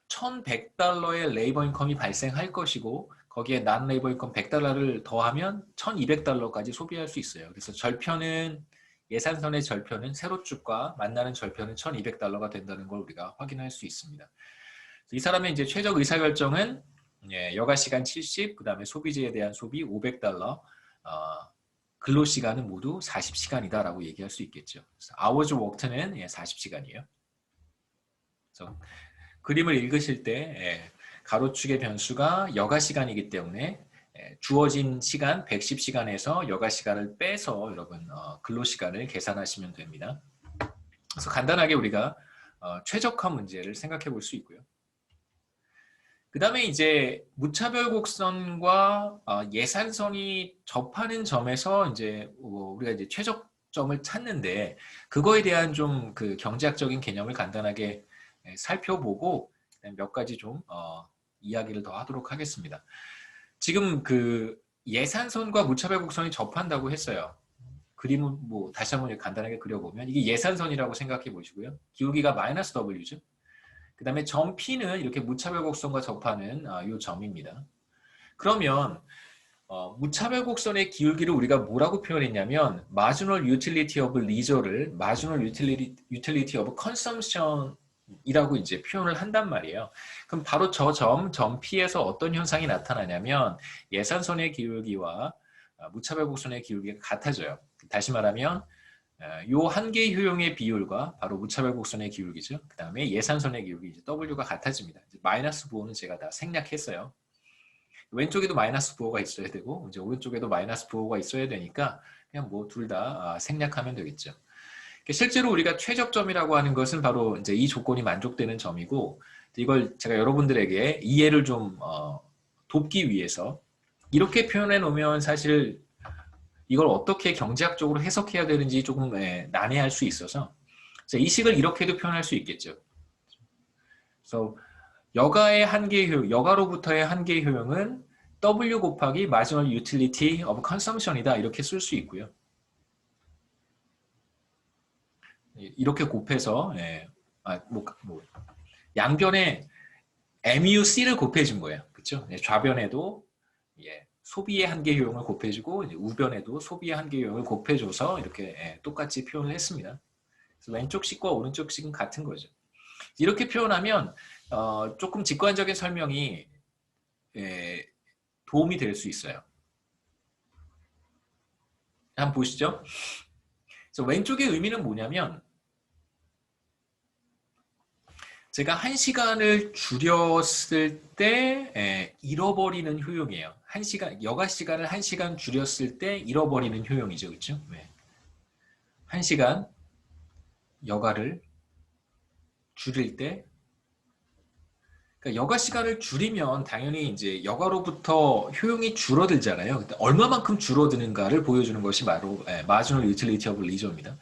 1100달러의 레이버 인컴이 발생할 것이고, 거기에 난 레이버 인컴 100달러를 더하면 1200달러까지 소비할 수 있어요. 그래서 절편은 예산선의 절편은 세로축과 만나는 절편은 1200달러가 된다는 걸 우리가 확인할 수 있습니다. 이 사람의 이제 최적 의사결정은 여가시간 70, 그 다음에 소비재에 대한 소비 500달러, 근로시간은 모두 40시간이다 라고 얘기할 수 있겠죠. hours worked는 40시간이에요. 그래서 그림을 읽으실 때 가로축의 변수가 여가시간이기 때문에 주어진 시간 110시간에서 여가시간을 빼서 여러분 근로시간을 계산하시면 됩니다. 그래서 간단하게 우리가 최적화 문제를 생각해 볼 수 있고요. 그 다음에 이제 무차별 곡선과 예산선이 접하는 점에서 이제 우리가 이제 최적점을 찾는데, 그거에 대한 좀 그 경제학적인 개념을 간단하게 살펴보고 몇 가지 좀 이야기를 더 하도록 하겠습니다. 지금 그 예산선과 무차별 곡선이 접한다고 했어요. 그림은 뭐 다시 한번 간단하게 그려보면 이게 예산선이라고 생각해 보시고요. 기울기가 마이너스 W죠. 그 다음에 점 P는 이렇게 무차별 곡선과 접하는 이 점입니다. 그러면 무차별 곡선의 기울기를 우리가 뭐라고 표현했냐면 marginal utility of leisure를 marginal utility of consumption이라고 이제 표현을 한단 말이에요. 그럼 바로 저 점 P에서 어떤 현상이 나타나냐면 예산선의 기울기와 무차별 곡선의 기울기가 같아져요. 다시 말하면 요 한계 효용의 비율과 바로 무차별 곡선의 기울기죠. 그 다음에 예산선의 기울기 W가 같아집니다. 마이너스 부호는 제가 다 생략했어요. 왼쪽에도 마이너스 부호가 있어야 되고 이제 오른쪽에도 마이너스 부호가 있어야 되니까 그냥 뭐 둘 다 생략하면 되겠죠. 실제로 우리가 최적점이라고 하는 것은 바로 이제 이 조건이 만족되는 점이고, 이걸 제가 여러분들에게 이해를 좀 돕기 위해서 이렇게 표현해 놓으면 사실 이걸 어떻게 경제학적으로 해석해야 되는지 조금 난해할 수 있어서 이 식을 이렇게도 표현할 수 있겠죠. 그래서 여가의 한계 효용, 여가로부터의 한계 효용은 W 곱하기 marginal utility of consumption이다 이렇게 쓸 수 있고요. 이렇게 곱해서 양변에 MUC를 곱해준 거예요. 그렇죠? 좌변에도 소비의 한계 효용을 곱해주고 우변에도 소비의 한계 효용을 곱해줘서 이렇게 똑같이 표현을 했습니다. 그래서 왼쪽 식과 오른쪽 식은 같은 거죠. 이렇게 표현하면 조금 직관적인 설명이 도움이 될 수 있어요. 한번 보시죠. 그래서 왼쪽의 의미는 뭐냐면 제가 1시간을 줄였을 때 잃어버리는 효용이에요. 여가 시간을 1시간 줄였을 때 잃어버리는 효용이죠. 그렇죠? 1시간 여가를 줄일 때 그러니까 여가 시간을 줄이면 당연히 이제 여가로부터 효용이 줄어들잖아요. 근데 얼마만큼 줄어드는가를 보여주는 것이 바로 마지노 유틸리티 오브 리저입니다.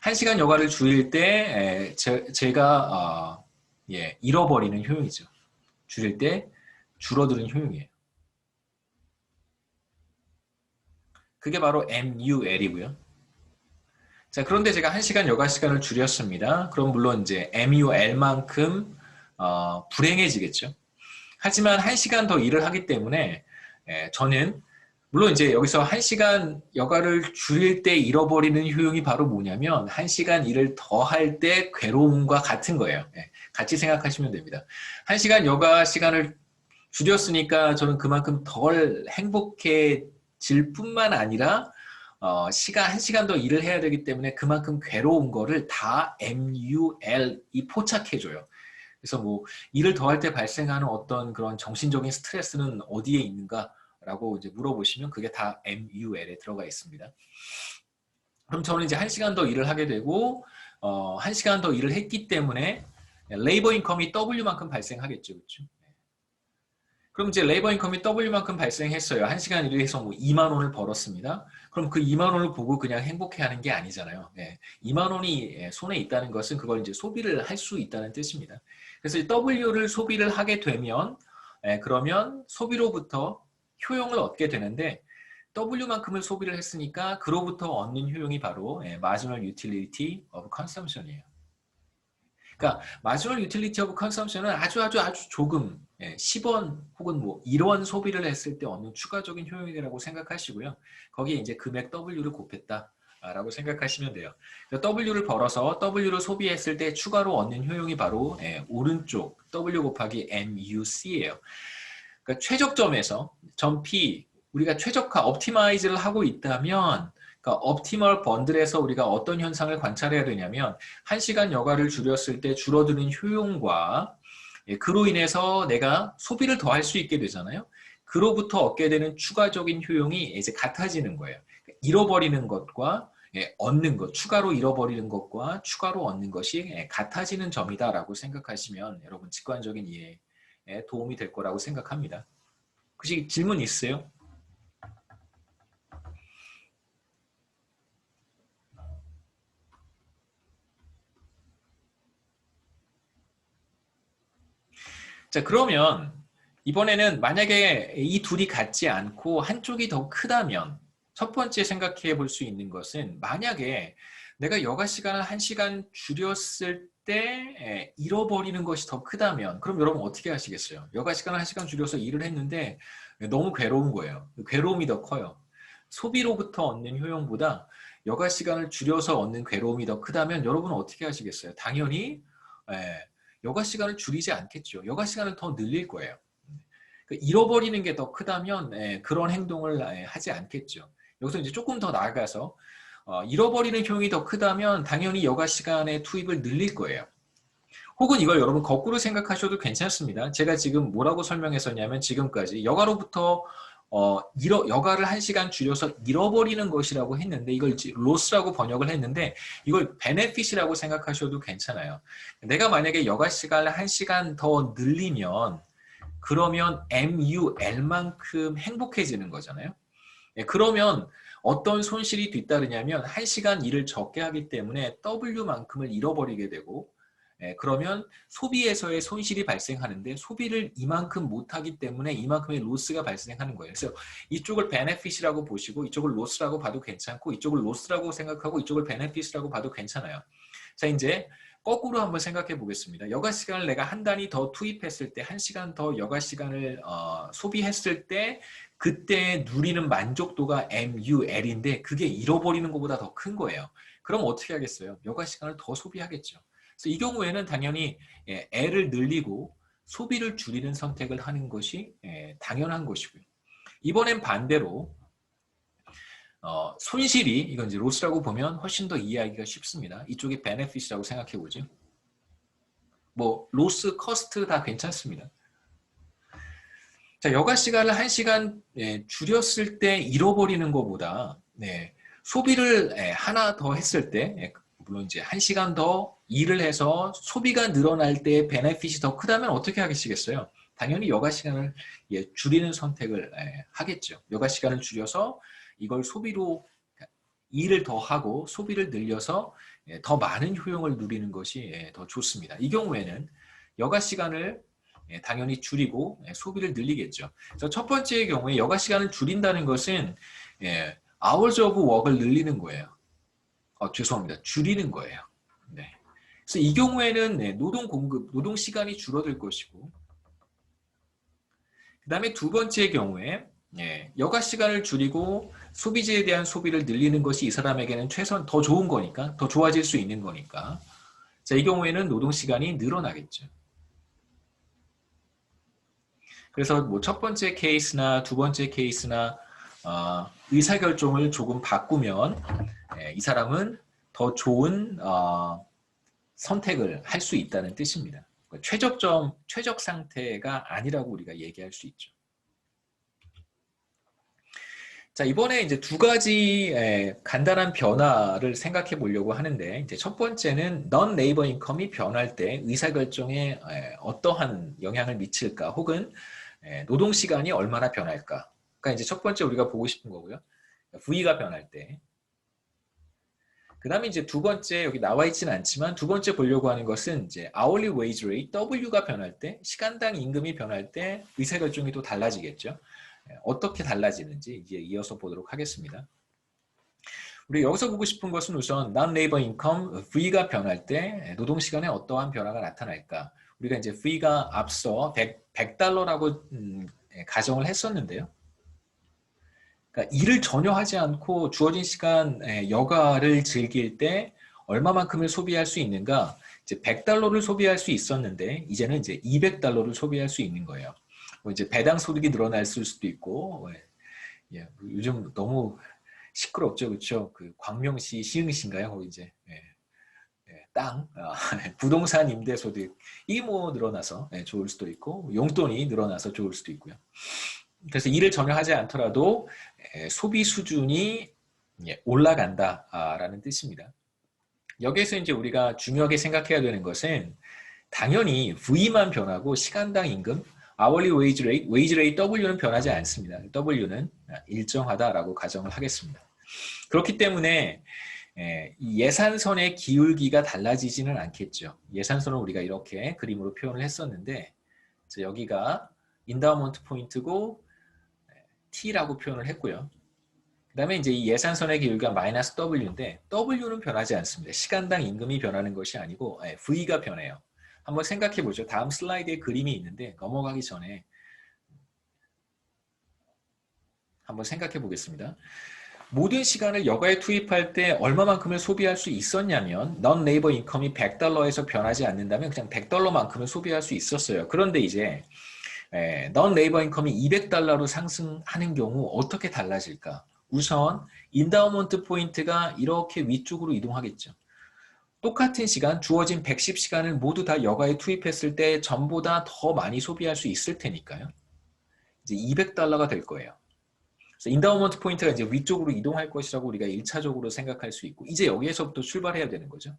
1시간 여가를 줄일 때 제가 잃어버리는 효용이죠. 줄일 때 줄어드는 효용이에요. 그게 바로 MUL이고요. 자, 그런데 제가 1시간 여가 시간을 줄였습니다. 그럼 물론 이제 MUL만큼 불행해지겠죠. 하지만 1시간 더 일을 하기 때문에 저는 물론 이제 여기서 1시간 여가를 줄일 때 잃어버리는 효용이 바로 뭐냐면 1시간 일을 더 할 때 괴로움과 같은 거예요. 같이 생각하시면 됩니다. 1시간 여가 시간을 줄였으니까 저는 그만큼 덜 행복해질 뿐만 아니라 1시간 더 일을 해야 되기 때문에 그만큼 괴로운 거를 다 MUL이 포착해줘요. 그래서 뭐 일을 더 할 때 발생하는 어떤 그런 정신적인 스트레스는 어디에 있는가라고 이제 물어보시면 그게 다 MUL에 들어가 있습니다. 그럼 저는 이제 1시간 더 일을 하게 되고 1시간 더 일을 했기 때문에 레이버 인컴이 W만큼 발생하겠죠. 그렇죠? 그럼 이제 레이버 인컴이 W만큼 발생했어요. 1시간 일을 해서 뭐 2만 원을 벌었습니다. 그럼 그 2만 원을 보고 그냥 행복해하는 게 아니잖아요. 2만 원이 손에 있다는 것은 그걸 이제 소비를 할 수 있다는 뜻입니다. 그래서 W를 소비를 하게 되면 그러면 소비로부터 효용을 얻게 되는데 W만큼을 소비를 했으니까 그로부터 얻는 효용이 바로 Marginal Utility of Consumption이에요. 그러니까 Marginal Utility of Consumption은 아주 조금 10원 혹은 뭐 1원 소비를 했을 때 얻는 추가적인 효용이라고 생각하시고요. 거기에 이제 금액 W를 곱했다라고 생각하시면 돼요. W를 벌어서 W를 소비했을 때 추가로 얻는 효용이 바로 오른쪽 W 곱하기 MUC예요. 그러니까 최적점에서 점 P 우리가 최적화 옵티마이즈를 하고 있다면 그러니까 옵티멀 번들에서 우리가 어떤 현상을 관찰해야 되냐면 1시간 여가를 줄였을 때 줄어드는 효용과 그로 인해서 내가 소비를 더 할 수 있게 되잖아요. 그로부터 얻게 되는 추가적인 효용이 이제 같아지는 거예요. 잃어버리는 것과 얻는 것, 추가로 잃어버리는 것과 추가로 얻는 것이 같아지는 점이다라고 생각하시면 여러분 직관적인 이해에 도움이 될 거라고 생각합니다. 혹시 질문 있으세요? 자, 그러면 이번에는 만약에 이 둘이 같지 않고 한쪽이 더 크다면 첫 번째 생각해 볼 수 있는 것은 만약에 내가 여가 시간을 1시간 줄였을 때 잃어버리는 것이 더 크다면 그럼 여러분 어떻게 하시겠어요? 여가 시간을 1시간 줄여서 일을 했는데 너무 괴로운 거예요. 괴로움이 더 커요. 소비로부터 얻는 효용보다 여가 시간을 줄여서 얻는 괴로움이 더 크다면 여러분은 어떻게 하시겠어요? 당연히 여가 시간을 줄이지 않겠죠. 여가 시간을 더 늘릴 거예요. 잃어버리는 게 더 크다면 그런 행동을 하지 않겠죠. 여기서 이제 조금 더 나아가서 잃어버리는 효용이 더 크다면 당연히 여가 시간의 투입을 늘릴 거예요. 혹은 이걸 여러분 거꾸로 생각하셔도 괜찮습니다. 제가 지금 뭐라고 설명했었냐면 지금까지 여가로부터 여가를 1시간 줄여서 잃어버리는 것이라고 했는데 이걸 로스라고 번역을 했는데 이걸 베네핏이라고 생각하셔도 괜찮아요. 내가 만약에 여가 시간을 1시간 더 늘리면 그러면 MUL만큼 행복해지는 거잖아요. 그러면 어떤 손실이 뒤따르냐면 1시간 일을 적게 하기 때문에 W만큼을 잃어버리게 되고 그러면 소비에서의 손실이 발생하는데 소비를 이만큼 못하기 때문에 이만큼의 로스가 발생하는 거예요. 그래서 이쪽을 베네핏이라고 보시고 이쪽을 로스라고 봐도 괜찮고 이쪽을 로스라고 생각하고 이쪽을 베네핏이라고 봐도 괜찮아요. 자, 이제 거꾸로 한번 생각해 보겠습니다. 여가 시간을 내가 한 단위 더 투입했을 때, 한 시간 더 여가 시간을 소비했을 때 그때 누리는 만족도가 MUL인데 그게 잃어버리는 것보다 더 큰 거예요. 그럼 어떻게 하겠어요? 여가 시간을 더 소비하겠죠. 그래서 이 경우에는 당연히 L을 늘리고 소비를 줄이는 선택을 하는 것이 당연한 것이고요. 이번엔 반대로 손실이 이건 이제 로스라고 보면 훨씬 더 이해하기가 쉽습니다. 이쪽이 베네핏이라고 생각해 보죠. 뭐 로스, 커스트 다 괜찮습니다. 자, 여가 시간을 1시간 줄였을 때 잃어버리는 것보다 소비를 하나 더 했을 때 물론 이제 1시간 더 일을 해서 소비가 늘어날 때 베네핏이 더 크다면 어떻게 하시겠어요? 당연히 여가 시간을 줄이는 선택을 하겠죠. 여가 시간을 줄여서 이걸 소비로 일을 더 하고 소비를 늘려서 더 많은 효용을 누리는 것이 더 좋습니다. 이 경우에는 여가 시간을 당연히 줄이고 소비를 늘리겠죠. 그래서 첫 번째의 경우에 여가 시간을 줄인다는 것은 hours of work을 늘리는 거예요. 죄송합니다. 줄이는 거예요. 네. 그래서 이 경우에는 노동 공급, 노동 시간이 줄어들 것이고 그 다음에 두 번째 경우에 여가 시간을 줄이고 소비재에 대한 소비를 늘리는 것이 이 사람에게는 최선 더 좋은 거니까 더 좋아질 수 있는 거니까 자, 이 경우에는 노동 시간이 늘어나겠죠. 그래서 뭐 첫 번째 케이스나 두 번째 케이스나 의사결정을 조금 바꾸면 이 사람은 더 좋은 선택을 할 수 있다는 뜻입니다. 최적 상태가 아니라고 우리가 얘기할 수 있죠. 자, 이번에 이제 두 가지 간단한 변화를 생각해 보려고 하는데 이제 첫 번째는 non-labor income이 변할 때 의사결정에 어떠한 영향을 미칠까 혹은 노동 시간이 얼마나 변할까. 그러니까 이제 첫 번째 우리가 보고 싶은 거고요. V가 변할 때. 그 다음에 이제 두 번째 여기 나와 있지는 않지만 두 번째 보려고 하는 것은 이제 hourly wage rate W가 변할 때 시간당 임금이 변할 때 의사결정이 또 달라지겠죠. 어떻게 달라지는지 이제 이어서 보도록 하겠습니다. 우리 여기서 보고 싶은 것은 우선 non-labor income V가 변할 때 노동 시간에 어떠한 변화가 나타날까? 우리가 이제 V가 앞서 $100라고 가정을 했었는데요. 그러니까 일을 전혀 하지 않고 주어진 시간 여가를 즐길 때 얼마만큼을 소비할 수 있는가? 이제 $100를 소비할 수 있었는데 이제는 이제 $200를 소비할 수 있는 거예요. 뭐 이제 배당 소득이 늘어날 수도 있고 요즘 너무 시끄럽죠, 그렇죠? 그 광명시 시흥시인가요? 거기 이제 땅, 부동산 임대 소득이 뭐 늘어나서 좋을 수도 있고 용돈이 늘어나서 좋을 수도 있고요. 그래서 일을 전혀 하지 않더라도 소비 수준이 올라간다라는 뜻입니다. 여기에서 이제 우리가 중요하게 생각해야 되는 것은 당연히 V만 변하고 시간당 임금, hourly wage rate W는 변하지 않습니다. W는 일정하다라고 가정을 하겠습니다. 그렇기 때문에 예산선의 기울기가 달라지지는 않겠죠. 예산선을 우리가 이렇게 그림으로 표현을 했었는데 여기가 인다우먼트 포인트고 T라고 표현을 했고요. 그 다음에 이제 이 예산선의 기울기가 마이너스 W인데 W는 변하지 않습니다. 시간당 임금이 변하는 것이 아니고 V가 변해요. 한번 생각해 보죠. 다음 슬라이드에 그림이 있는데 넘어가기 전에 한번 생각해 보겠습니다. 모든 시간을 여가에 투입할 때 얼마만큼을 소비할 수 있었냐면 non-labor income이 $100에서 변하지 않는다면 그냥 $100만큼을 소비할 수 있었어요. 그런데 이제 non-labor income이 $200로 상승하는 경우 어떻게 달라질까? 우선 인다우먼트 포인트가 이렇게 위쪽으로 이동하겠죠. 똑같은 시간, 주어진 110시간을 모두 다 여가에 투입했을 때 전보다 더 많이 소비할 수 있을 테니까요. 이제 $200가 될 거예요. 그래서 인다우먼트 포인트가 이제 위쪽으로 이동할 것이라고 우리가 1차적으로 생각할 수 있고 이제 여기에서부터 출발해야 되는 거죠.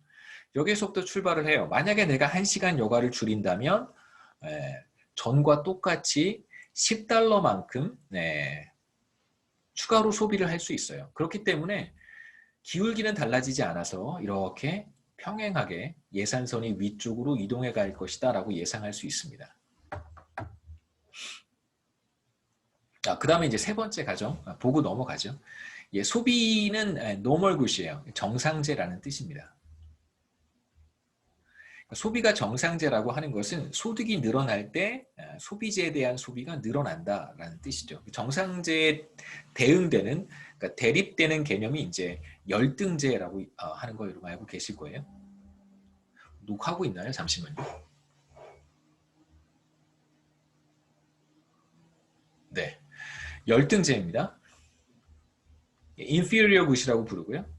여기에서부터 출발을 해요. 만약에 내가 1시간 여가를 줄인다면 전과 똑같이 $10만큼 추가로 소비를 할 수 있어요. 그렇기 때문에 기울기는 달라지지 않아서 이렇게 평행하게 예산선이 위쪽으로 이동해 갈 것이다 라고 예상할 수 있습니다. 그 다음에 이제 세 번째 가정 보고 넘어가죠. 예, 소비는 normal good이에요. 정상제라는 뜻입니다. 소비가 정상제라고 하는 것은 소득이 늘어날 때 소비재에 대한 소비가 늘어난다라는 뜻이죠. 정상제에 대응되는, 그러니까 대립되는 개념이 이제 열등제라고 하는 거 여러분 알고 계실 거예요. 녹화하고 있나요? 잠시만요. 네, 열등제입니다. inferior good이라고 부르고요.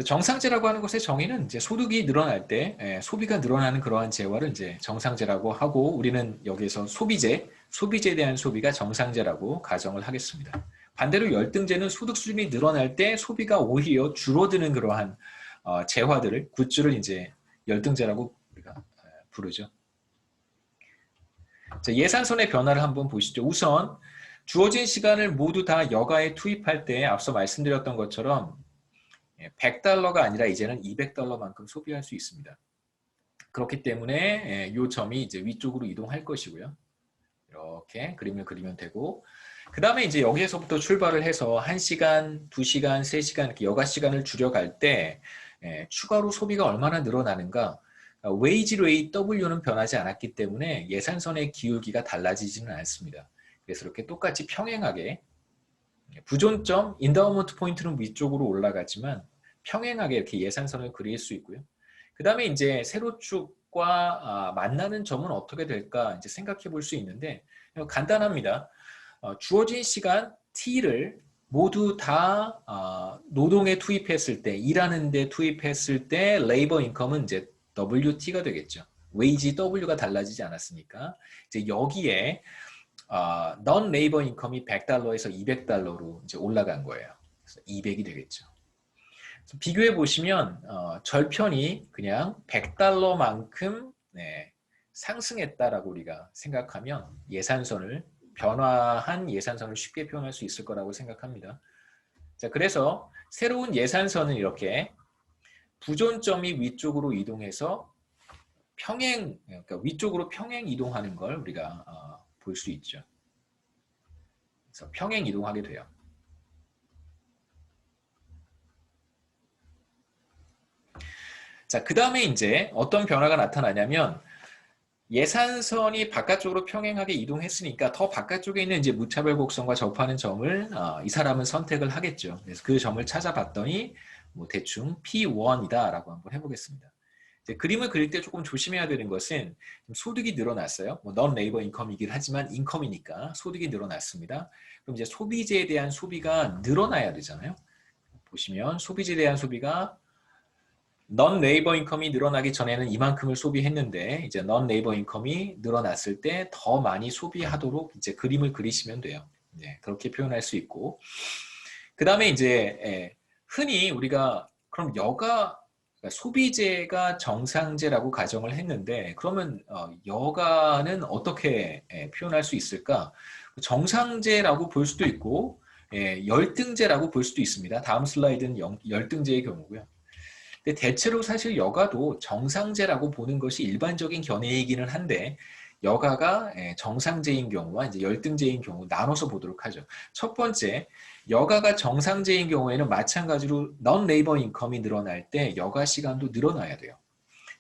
정상제라고 하는 것의 정의는 이제 소득이 늘어날 때 소비가 늘어나는 그러한 재화를 이제 정상제라고 하고, 우리는 여기에서 소비재에 대한 소비가 정상제라고 가정을 하겠습니다. 반대로 열등제는 소득 수준이 늘어날 때 소비가 오히려 줄어드는 그러한 재화들을, 굿즈를 이제 열등제라고 우리가 부르죠. 자, 예산선의 변화를 한번 보시죠. 우선 주어진 시간을 모두 다 여가에 투입할 때 앞서 말씀드렸던 것처럼 $100가 아니라 이제는 $200만큼 소비할 수 있습니다. 그렇기 때문에 이 점이 이제 위쪽으로 이동할 것이고요. 이렇게 그림을 그리면 되고, 그 다음에 이제 여기에서부터 출발을 해서 1시간, 2시간, 3시간 이렇게 여가 시간을 줄여갈 때 추가로 소비가 얼마나 늘어나는가, 웨이지 레이트 W는 변하지 않았기 때문에 예산선의 기울기가 달라지지는 않습니다. 그래서 이렇게 똑같이 평행하게 부존점, 인다우먼트 포인트는 위쪽으로 올라가지만 평행하게 이렇게 예산선을 그릴 수 있고요. 그 다음에 이제 세로축과 만나는 점은 어떻게 될까 이제 생각해 볼 수 있는데, 간단합니다. 주어진 시간 T를 모두 다 노동에 투입했을 때, 일하는 데 투입했을 때 레이버 인컴은 이제 WT가 되겠죠. 웨이지 W가 달라지지 않았으니까. 이제 여기에 non-labor income이 $100에서 $200로 이제 올라간 거예요. 그래서 200이 되겠죠. 비교해 보시면 절편이 그냥 $100만큼 상승했다라고 우리가 생각하면 예산선을, 변화한 예산선을 쉽게 표현할 수 있을 거라고 생각합니다. 자, 그래서 새로운 예산선은 이렇게 부존점이 위쪽으로 이동해서 그러니까 위쪽으로 평행 이동하는 걸 우리가 볼 수 있죠. 그래서 평행 이동하게 돼요. 자, 그 다음에 이제 어떤 변화가 나타나냐면, 예산선이 바깥쪽으로 평행하게 이동했으니까 더 바깥쪽에 있는 이제 무차별 곡선과 접하는 점을 이 사람은 선택을 하겠죠. 그래서 그 점을 찾아봤더니 뭐 대충 P1이다라고 한번 해보겠습니다. 이제 그림을 그릴 때 조금 조심해야 되는 것은 소득이 늘어났어요. 뭐 non-labor income이긴 하지만 인컴이니까 소득이 늘어났습니다. 그럼 이제 소비재에 대한 소비가 늘어나야 되잖아요. 보시면 소비재에 대한 소비가 non-labor income이 늘어나기 전에는 이만큼을 소비했는데, 이제 non-labor income이 늘어났을 때 더 많이 소비하도록 이제 그림을 그리시면 돼요. 그렇게 표현할 수 있고, 그 다음에 이제 흔히 우리가 그럼 그러니까 소비재가 정상재라고 가정을 했는데, 그러면 여가는 어떻게 표현할 수 있을까? 정상재라고 볼 수도 있고 열등재라고 볼 수도 있습니다. 다음 슬라이드는 열등재의 경우고요. 근데 대체로 사실 여가도 정상제라고 보는 것이 일반적인 견해이기는 한데, 여가가 정상제인 경우와 이제 열등제인 경우 나눠서 보도록 하죠. 첫 번째, 여가가 정상제인 경우에는 마찬가지로 non-labor income이 늘어날 때 여가 시간도 늘어나야 돼요.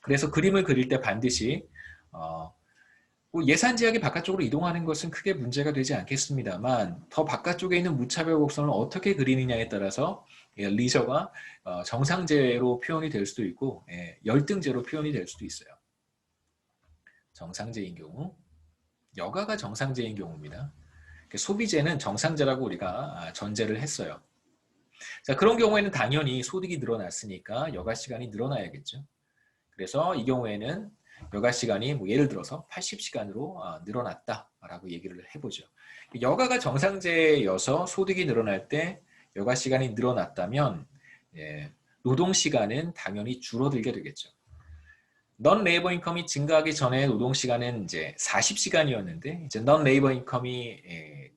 그래서 그림을 그릴 때 반드시 뭐 예산 제약이 바깥쪽으로 이동하는 것은 크게 문제가 되지 않겠습니다만, 더 바깥쪽에 있는 무차별 곡선을 어떻게 그리느냐에 따라서 리저가 정상제로 표현이 될 수도 있고 열등제로 표현이 될 수도 있어요. 정상제인 경우, 여가가 정상제인 경우입니다. 소비재는 정상제라고 우리가 전제를 했어요. 자, 그런 경우에는 당연히 소득이 늘어났으니까 여가 시간이 늘어나야겠죠. 그래서 이 경우에는 여가 시간이 뭐 예를 들어서 80시간으로 늘어났다라고 얘기를 해보죠. 여가가 정상제여서 소득이 늘어날 때 여가 시간이 늘어났다면 노동 시간은 당연히 줄어들게 되겠죠. non-labor income이 증가하기 전에 노동 시간은 이제 40시간이었는데 이제 non-labor income이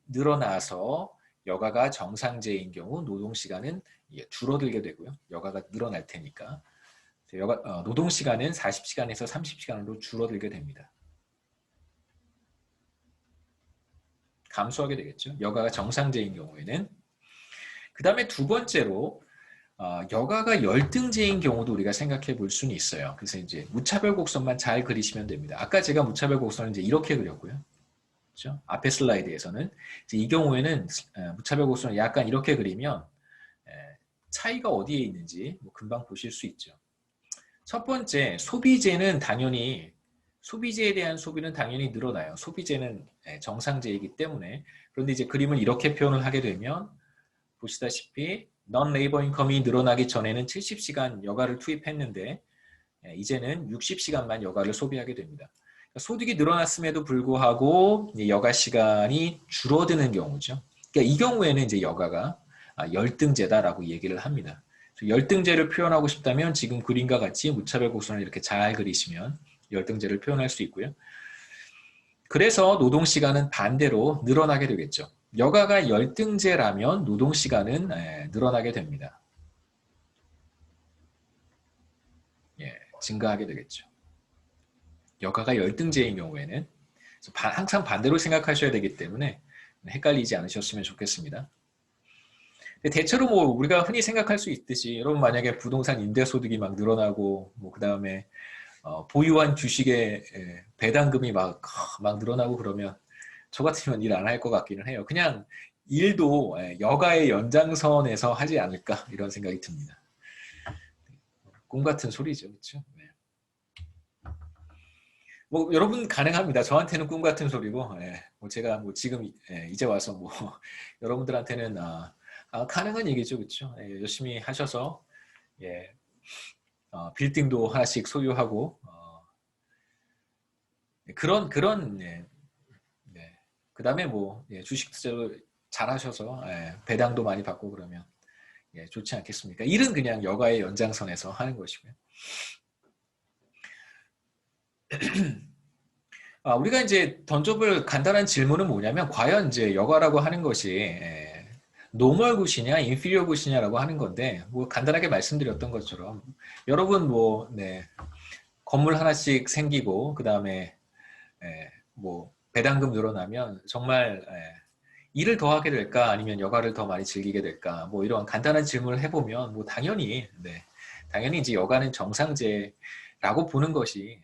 늘어나서 여가가 정상제인 경우 노동시간은 줄어들게 되고요. 여가가 늘어날 테니까. 노동시간은 40시간에서 30시간으로 줄어들게 됩니다. 감소하게 되겠죠. 여가가 정상제인 경우에는. 그 다음에 두 번째로 여가가 열등제인 경우도 우리가 생각해 볼 수는 있어요. 그래서 이제 무차별 곡선만 잘 그리시면 됩니다. 아까 제가 무차별 곡선을 이제 이렇게 그렸고요. 그렇죠? 앞에 슬라이드에서는 이제 이 경우에는 무차별 곡선을 약간 이렇게 그리면 차이가 어디에 있는지 금방 보실 수 있죠. 첫 번째, 소비재는 당연히 소비재에 대한 소비는 당연히 늘어나요. 소비재는 정상재이기 때문에. 그런데 이제 그림을 이렇게 표현을 하게 되면 보시다시피 non-labor income이 늘어나기 전에는 70시간 여가를 투입했는데 이제는 60시간만 여가를 소비하게 됩니다. 소득이 늘어났음에도 불구하고 여가 시간이 줄어드는 경우죠. 그러니까 이 경우에는 이제 여가가 열등제다라고 얘기를 합니다. 열등제를 표현하고 싶다면 지금 그림과 같이 무차별 곡선을 이렇게 잘 그리시면 열등제를 표현할 수 있고요. 그래서 노동시간은 반대로 늘어나게 되겠죠. 여가가 열등제라면 노동시간은 늘어나게 됩니다. 증가하게 되겠죠. 여가가 열등제인 경우에는 항상 반대로 생각하셔야 되기 때문에 헷갈리지 않으셨으면 좋겠습니다. 대체로 우리가 흔히 생각할 수 있듯이 여러분 만약에 부동산 임대소득이 막 늘어나고 그 다음에 보유한 주식의 배당금이 막 늘어나고 그러면 저 같으면 일 안 할 것 같기는 해요. 그냥 일도 여가의 연장선에서 하지 않을까 이런 생각이 듭니다. 꿈 같은 소리죠, 그렇죠? 네. 여러분 가능합니다. 저한테는 꿈 같은 소리고, 제가 지금 이제 와서 여러분들한테는 가능한 얘기죠, 그렇죠? 열심히 하셔서 빌딩도 하나씩 소유하고 그런 그 다음에 주식 투자를 잘 하셔서 배당도 많이 받고 그러면 좋지 않겠습니까? 일은 그냥 여가의 연장선에서 하는 것이고요. 우리가 이제 던져볼 간단한 질문은 뭐냐면 과연 이제 여가라고 하는 것이 노멀 굿이냐 인피리어 굿이냐라고 하는 건데 간단하게 말씀드렸던 것처럼 여러분 건물 하나씩 생기고 그 다음에 배당금 늘어나면 정말 일을 더 하게 될까 아니면 여가를 더 많이 즐기게 될까 이런 간단한 질문을 해보면 당연히 이제 여가는 정상제라고 보는 것이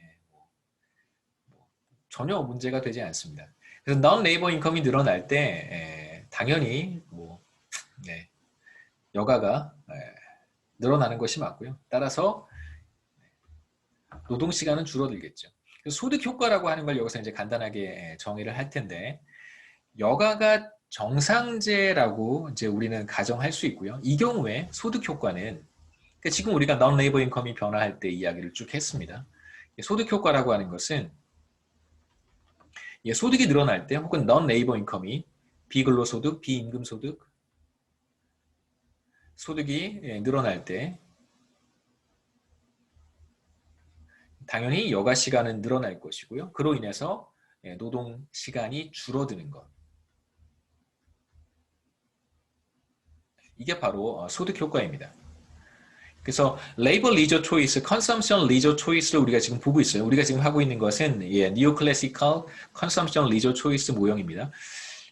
전혀 문제가 되지 않습니다. 그래서 non-labor income이 늘어날 때 당연히 여가가 늘어나는 것이 맞고요. 따라서 노동시간은 줄어들겠죠. 소득 효과라고 하는 걸 여기서 이제 간단하게 정의를 할 텐데 여가가 정상제라고 이제 우리는 가정할 수 있고요. 이 경우에 소득 효과는 지금 우리가 non-labor income이 변화할 때 이야기를 쭉 했습니다. 소득 효과라고 하는 것은 소득이 늘어날 때 혹은 non-labor income이 비근로소득, 비임금소득 소득이 늘어날 때 당연히 여가 시간은 늘어날 것이고요. 그로 인해서 노동 시간이 줄어드는 것. 이게 바로 소득 효과입니다. 그래서 labor leisure choice, consumption leisure choice를 우리가 지금 보고 있어요. 우리가 지금 하고 있는 것은 neoclassical consumption leisure choice 모형입니다.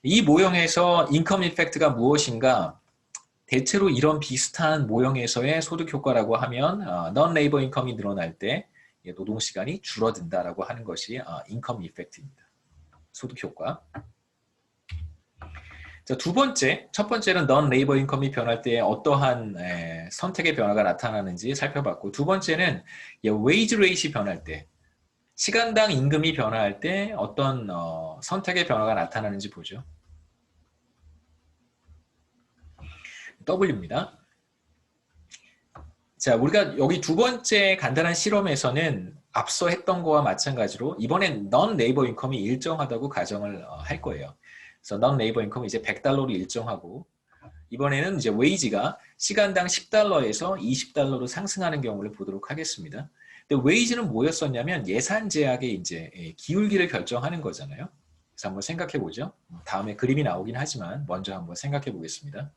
이 모형에서 income effect가 무엇인가? 대체로 이런 비슷한 모형에서의 소득 효과라고 하면 non-labor income이 늘어날 때 노동시간이 줄어든다라고 하는 것이 income effect입니다. 소득 효과. 자, 두 번째, 첫 번째는 non-labor income이 변할 때 어떠한 선택의 변화가 나타나는지 살펴봤고 두 번째는 wage rate이 변할 때 시간당 임금이 변화할 때 어떤 선택의 변화가 나타나는지 보죠. W입니다. 자, 우리가 여기 두 번째 간단한 실험에서는 앞서 했던 거와 마찬가지로 이번엔 non-labor income이 일정하다고 가정을 할 거예요. 그래서 non-labor income이 이제 $100로 일정하고 이번에는 이제 wage가 시간당 $10에서 $20로 상승하는 경우를 보도록 하겠습니다. 근데 wage는 뭐였었냐면 예산 제약의 이제 기울기를 결정하는 거잖아요. 그래서 한번 생각해 보죠. 다음에 그림이 나오긴 하지만 먼저 한번 생각해 보겠습니다.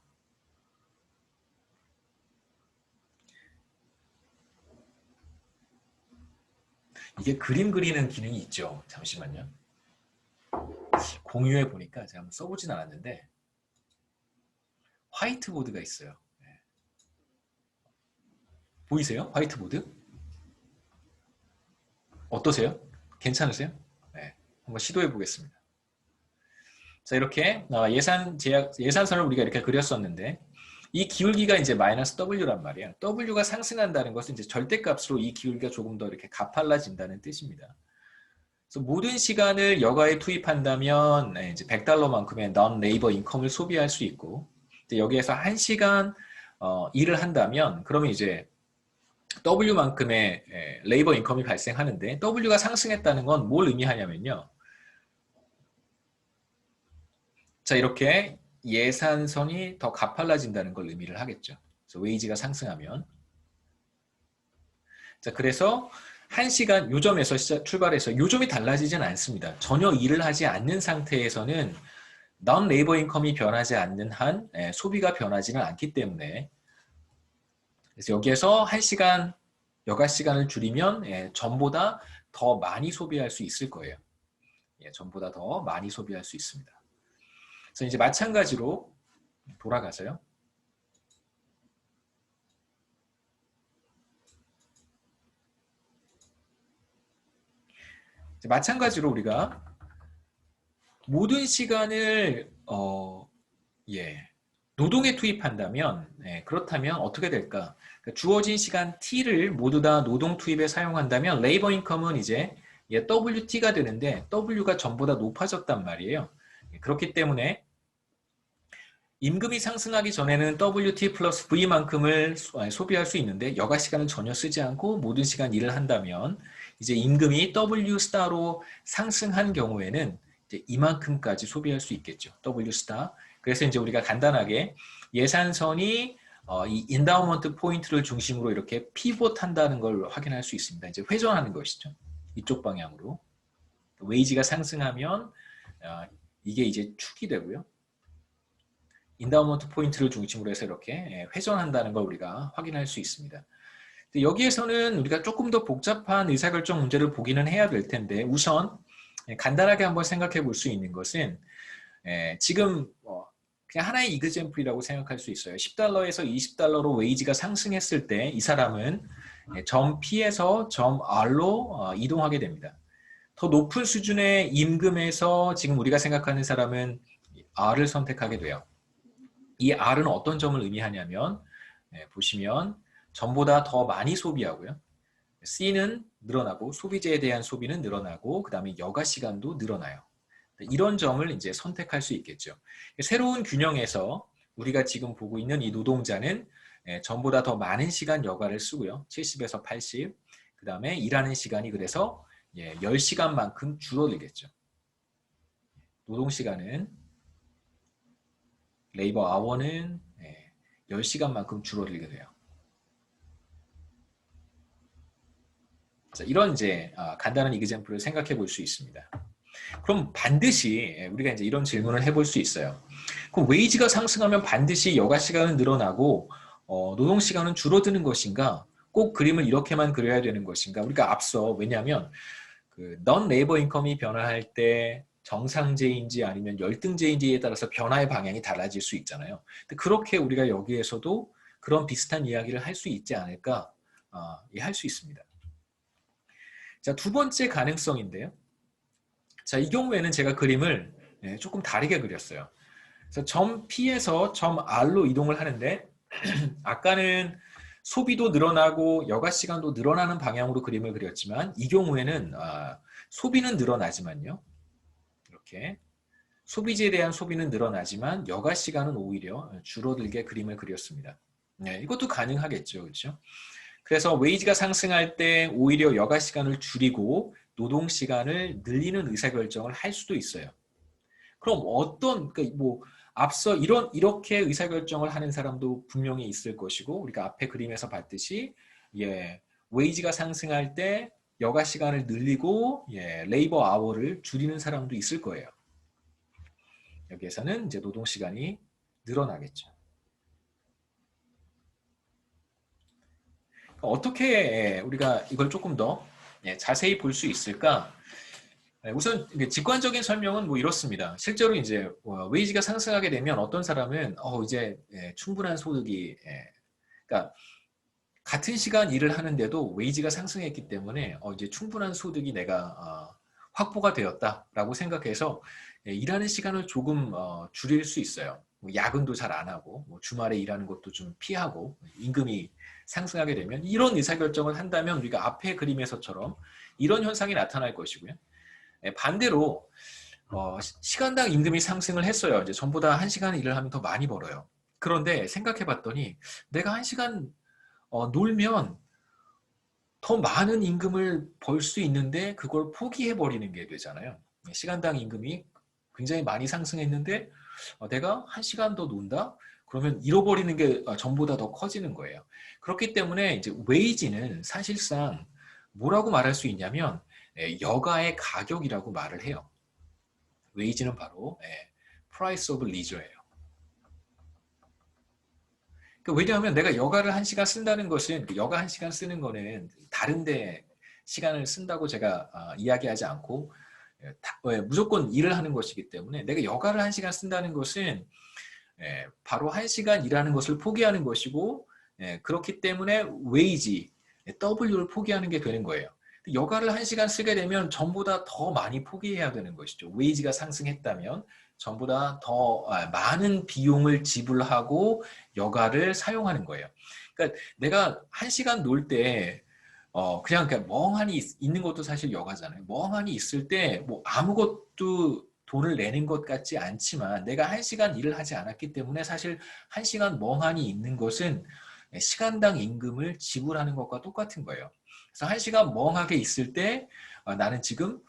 이게 그림 그리는 기능이 있죠. 잠시만요. 공유해 보니까 제가 한번 써보진 않았는데 화이트보드가 있어요. 보이세요? 화이트보드? 어떠세요? 괜찮으세요? 네, 한번 시도해 보겠습니다. 자, 이렇게 예산선을 우리가 이렇게 그렸었는데 이 기울기가 이제 마이너스 W란 말이에요. W가 상승한다는 것은 이제 절대값으로 이 기울기가 조금 더 이렇게 가팔라진다는 뜻입니다. 그래서 모든 시간을 여가에 투입한다면 이제 $100만큼의 non-labor income을 소비할 수 있고 여기에서 1시간 일을 한다면 그러면 이제 W만큼의 레이버 인컴이 발생하는데 W가 상승했다는 건 뭘 의미하냐면요. 자, 이렇게 예산선이 더 가팔라진다는 걸 의미를 하겠죠. 그래서 웨이지가 상승하면. 자, 그래서 1시간 요점에서 출발해서 요점이 달라지진 않습니다. 전혀 일을 하지 않는 상태에서는 non-labor income이 변하지 않는 한 소비가 변하지는 않기 때문에 그래서 여기에서 1시간 여가 시간을 줄이면 전보다 더 많이 소비할 수 있을 거예요. 전보다 더 많이 소비할 수 있습니다. 그래서 이제 마찬가지로 돌아가서요. 마찬가지로 우리가 모든 시간을 노동에 투입한다면 그렇다면 어떻게 될까? 그러니까 주어진 시간 T를 모두 다 노동 투입에 사용한다면 레이버 인컴은 이제 WT가 되는데 W가 전보다 높아졌단 말이에요. 그렇기 때문에 임금이 상승하기 전에는 WT 플러스 V만큼을 소비할 수 있는데 여가 시간을 전혀 쓰지 않고 모든 시간 일을 한다면 이제 임금이 W 스타로 상승한 경우에는 이제 이만큼까지 소비할 수 있겠죠. W 스타. 그래서 이제 우리가 간단하게 예산선이 이 인다우먼트 포인트를 중심으로 이렇게 피봇한다는 걸 확인할 수 있습니다. 이제 회전하는 것이죠. 이쪽 방향으로. 웨이지가 상승하면 이게 이제 축이 되고요. 인다우먼트 포인트를 중심으로 해서 이렇게 회전한다는 걸 우리가 확인할 수 있습니다. 여기에서는 우리가 조금 더 복잡한 의사결정 문제를 보기는 해야 될 텐데 우선 간단하게 한번 생각해 볼 수 있는 것은 지금 그냥 하나의 이그젬플이라고 생각할 수 있어요. $10에서 $20로 웨이지가 상승했을 때 이 사람은 점 P에서 점 R로 이동하게 됩니다. 더 높은 수준의 임금에서 지금 우리가 생각하는 사람은 R을 선택하게 돼요. 이 R은 어떤 점을 의미하냐면 보시면 전보다 더 많이 소비하고요. C는 늘어나고 소비재에 대한 소비는 늘어나고 그 다음에 여가 시간도 늘어나요. 이런 점을 이제 선택할 수 있겠죠. 새로운 균형에서 우리가 지금 보고 있는 이 노동자는 전보다 더 많은 시간 여가를 쓰고요. 70에서 80. 그 다음에 일하는 시간이 그래서 10시간만큼 줄어들겠죠. 노동시간은 레이버 아워는 10시간만큼 줄어들게 돼요. 자, 이런 이제 간단한 이그젬플을 생각해 볼 수 있습니다. 그럼 반드시 우리가 이제 이런 질문을 해볼 수 있어요. 그럼 웨이지가 상승하면 반드시 여가 시간은 늘어나고 노동 시간은 줄어드는 것인가? 꼭 그림을 이렇게만 그려야 되는 것인가? 우리가 앞서 왜냐하면 그 non-labor income이 변화할 때 정상제인지 아니면 열등제인지에 따라서 변화의 방향이 달라질 수 있잖아요. 근데 그렇게 우리가 여기에서도 그런 비슷한 이야기를 할 수 있지 않을까? 할 수 있습니다. 자, 두 번째 가능성인데요. 자, 이 경우에는 제가 그림을 조금 다르게 그렸어요. 그래서 점 P에서 점 R로 이동을 하는데 아까는 소비도 늘어나고 여가 시간도 늘어나는 방향으로 그림을 그렸지만 이 경우에는 소비는 늘어나지만요. 이렇게 소비재에 대한 소비는 늘어나지만 여가 시간은 오히려 줄어들게 그림을 그렸습니다. 이것도 가능하겠죠. 그렇죠? 그래서 웨이지가 상승할 때 오히려 여가 시간을 줄이고 노동 시간을 늘리는 의사결정을 할 수도 있어요. 그럼 그러니까 앞서 이렇게 의사결정을 하는 사람도 분명히 있을 것이고 우리가 앞에 그림에서 봤듯이 웨이지가 상승할 때 여가 시간을 늘리고 레이버 아워를 줄이는 사람도 있을 거예요. 여기에서는 이제 노동 시간이 늘어나겠죠. 어떻게 우리가 이걸 조금 더 자세히 볼 수 있을까? 우선 직관적인 설명은 뭐 이렇습니다. 실제로 이제 웨이지가 상승하게 되면 어떤 사람은 이제 충분한 소득이 그러니까 같은 시간 일을 하는데도 웨이지가 상승했기 때문에 이제 충분한 소득이 내가 확보가 되었다라고 생각해서 일하는 시간을 조금 줄일 수 있어요. 뭐 야근도 잘 안 하고 뭐 주말에 일하는 것도 좀 피하고 임금이 상승하게 되면 이런 의사결정을 한다면 우리가 앞의 그림에서처럼 이런 현상이 나타날 것이고요. 반대로 시간당 임금이 상승을 했어요. 이제 전보다 1시간 일을 하면 더 많이 벌어요. 그런데 생각해 봤더니 내가 1시간 놀면 더 많은 임금을 벌 수 있는데 그걸 포기해 버리는 게 되잖아요. 시간당 임금이 굉장히 많이 상승했는데 내가 1시간 더 논다? 그러면 잃어버리는 게 전보다 더 커지는 거예요. 그렇기 때문에 이제 웨이지는 사실상 뭐라고 말할 수 있냐면 여가의 가격이라고 말을 해요. 웨이지는 바로 price of leisure예요. 왜냐하면 내가 여가를 1시간 쓴다는 것은 여가 1시간 쓰는 거는 다른데 시간을 쓴다고 제가 이야기하지 않고 무조건 일을 하는 것이기 때문에 내가 여가를 1시간 쓴다는 것은 바로 1시간 일하는 것을 포기하는 것이고 그렇기 때문에 웨이지, W를 포기하는 게 되는 거예요. 여가를 1시간 쓰게 되면 전보다 더 많이 포기해야 되는 것이죠. 웨이지가 상승했다면 전보다 더 많은 비용을 지불하고 여가를 사용하는 거예요. 그러니까 내가 1시간 놀 때 그냥 멍하니 있는 것도 사실 여가잖아요. 멍하니 있을 때 뭐 아무것도 돈을 내는 것 같지 않지만 내가 1시간 일을 하지 않았기 때문에 사실 1시간 멍하니 있는 것은 시간당 임금을 지불하는 것과 똑같은 거예요. 그래서 1시간 멍하게 있을 때 나는 지금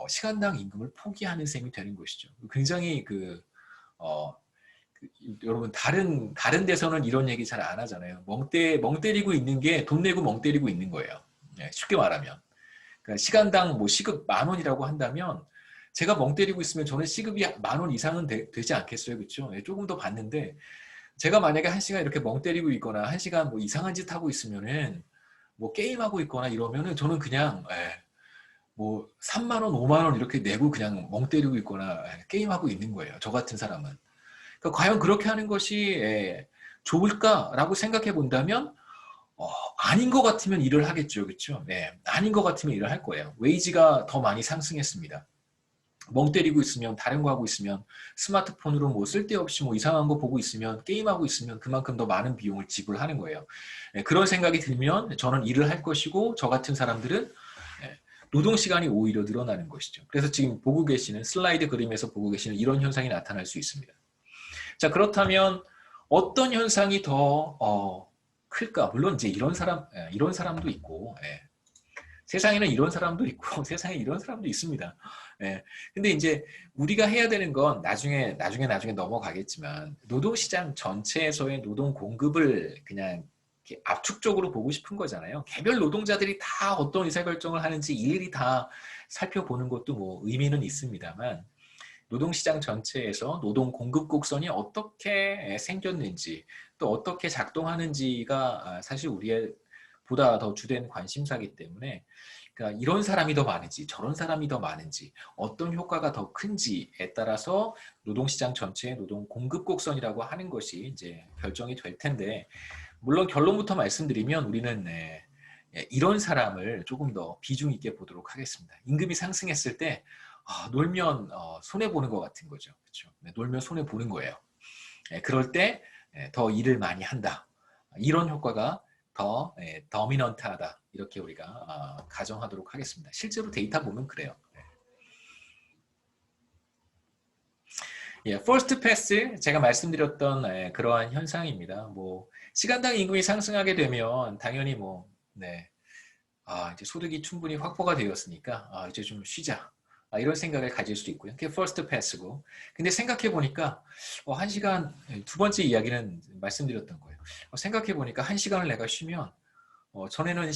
시간당 임금을 포기하는 셈이 되는 것이죠. 굉장히 여러분 다른 데서는 이런 얘기 잘 안 하잖아요. 멍 때리고 있는 게 돈 내고 멍 때리고 있는 거예요. 쉽게 말하면. 그러니까 시간당 뭐 시급 10,000원이라고 한다면 제가 멍 때리고 있으면 저는 시급이 10,000원 이상은 되지 않겠어요. 그렇죠? 조금 더 받는데 제가 만약에 1시간 이렇게 멍 때리고 있거나 1시간 뭐 이상한 짓 하고 있으면은 뭐 게임하고 있거나 이러면은 저는 그냥 뭐 3만 원, 5만 원 이렇게 내고 그냥 멍 때리고 있거나 게임하고 있는 거예요. 저 같은 사람은. 그러니까 과연 그렇게 하는 것이 좋을까라고 생각해 본다면 아닌 것 같으면 일을 하겠죠. 그렇죠? 아닌 것 같으면 일을 할 거예요. 웨이지가 더 많이 상승했습니다. 멍 때리고 있으면 다른 거 하고 있으면 스마트폰으로 뭐 쓸데없이 뭐 이상한 거 보고 있으면 게임하고 있으면 그만큼 더 많은 비용을 지불하는 거예요. 그런 생각이 들면 저는 일을 할 것이고 저 같은 사람들은 노동시간이 오히려 늘어나는 것이죠. 그래서 지금 보고 계시는 슬라이드 그림에서 보고 계시는 이런 현상이 나타날 수 있습니다. 자, 그렇다면 어떤 현상이 더 클까? 물론 이제 이런 사람도 있고 세상에는 이런 사람도 있고 세상에 이런 사람도 있습니다. 근데 이제 우리가 해야 되는 건 나중에 넘어가겠지만 노동시장 전체에서의 노동 공급을 그냥 압축적으로 보고 싶은 거잖아요. 개별 노동자들이 다 어떤 의사결정을 하는지 일일이 다 살펴보는 것도 뭐 의미는 있습니다만 노동시장 전체에서 노동 공급 곡선이 어떻게 생겼는지 또 어떻게 작동하는지가 사실 우리의 보다 더 주된 관심사이기 때문에 그러니까 이런 사람이 더 많은지 저런 사람이 더 많은지 어떤 효과가 더 큰지에 따라서 노동시장 전체의 노동 공급 곡선이라고 하는 것이 이제 결정이 될 텐데 물론 결론부터 말씀드리면 우리는 이런 사람을 조금 더 비중 있게 보도록 하겠습니다. 임금이 상승했을 때 놀면 손해 보는 것 같은 거죠. 그렇죠? 놀면 손해 보는 거예요. 그럴 때 더 일을 많이 한다. 이런 효과가 더 더미넌트하다. 이렇게 우리가 가정하도록 하겠습니다. 실제로 데이터 보면 그래요. 퍼스트 패스 제가 말씀드렸던 그러한 현상입니다. 뭐 시간당 임금이 상승하게 되면 당연히 이제 소득이 충분히 확보가 되었으니까 이제 좀 쉬자. 이런 생각을 가질 수 있고요. 그게 퍼스트 패스고. 근데 생각해 보니까 1시간 두 번째 이야기는 말씀드렸던 거예요. 생각해 보니까 1시간을 내가 쉬면 전에는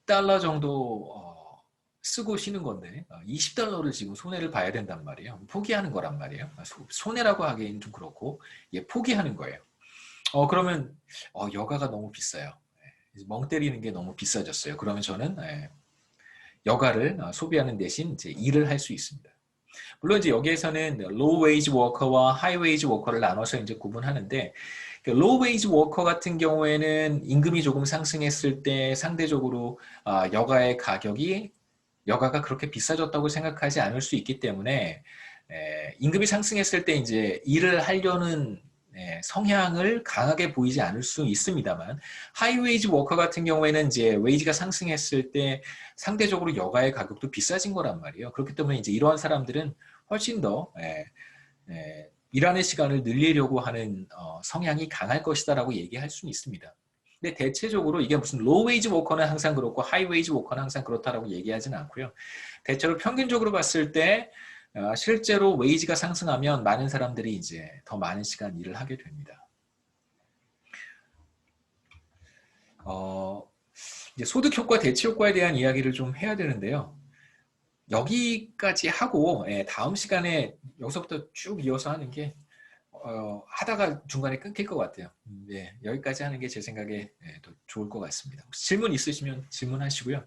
$10 정도 쓰고 쉬는 건데 $20를 지금 손해를 봐야 된단 말이에요. 포기하는 거란 말이에요. 손해라고 하기엔 좀 그렇고 포기하는 거예요. 그러면 여가가 너무 비싸요. 멍 때리는 게 너무 비싸졌어요. 그러면 저는 여가를 소비하는 대신 이제 일을 할 수 있습니다. 물론 이제 여기에서는 low wage worker와 high wage worker를 나눠서 이제 구분하는데 low wage worker 같은 경우에는 임금이 조금 상승했을 때 상대적으로 여가가 그렇게 비싸졌다고 생각하지 않을 수 있기 때문에 임금이 상승했을 때 이제 일을 하려는 성향을 강하게 보이지 않을 수 있습니다만 하이 웨이지 워커 같은 경우에는 이제 웨이지가 상승했을 때 상대적으로 여가의 가격도 비싸진 거란 말이에요. 그렇기 때문에 이제 이러한 사람들은 훨씬 더 일하는 시간을 늘리려고 하는 성향이 강할 것이다라고 얘기할 수는 있습니다. 근데 대체적으로 이게 무슨 로우 웨이지 워커는 항상 그렇고 하이 웨이지 워커는 항상 그렇다라고 얘기하지는 않고요. 대체로 평균적으로 봤을 때 실제로 웨이지가 상승하면 많은 사람들이 이제 더 많은 시간 일을 하게 됩니다. 이제 소득 효과, 대치 효과에 대한 이야기를 좀 해야 되는데요. 여기까지 하고 다음 시간에 여기서부터 쭉 이어서 하는 게 하다가 중간에 끊길 것 같아요. 여기까지 하는 게 제 생각에 더 좋을 것 같습니다. 혹시 질문 있으시면 질문하시고요.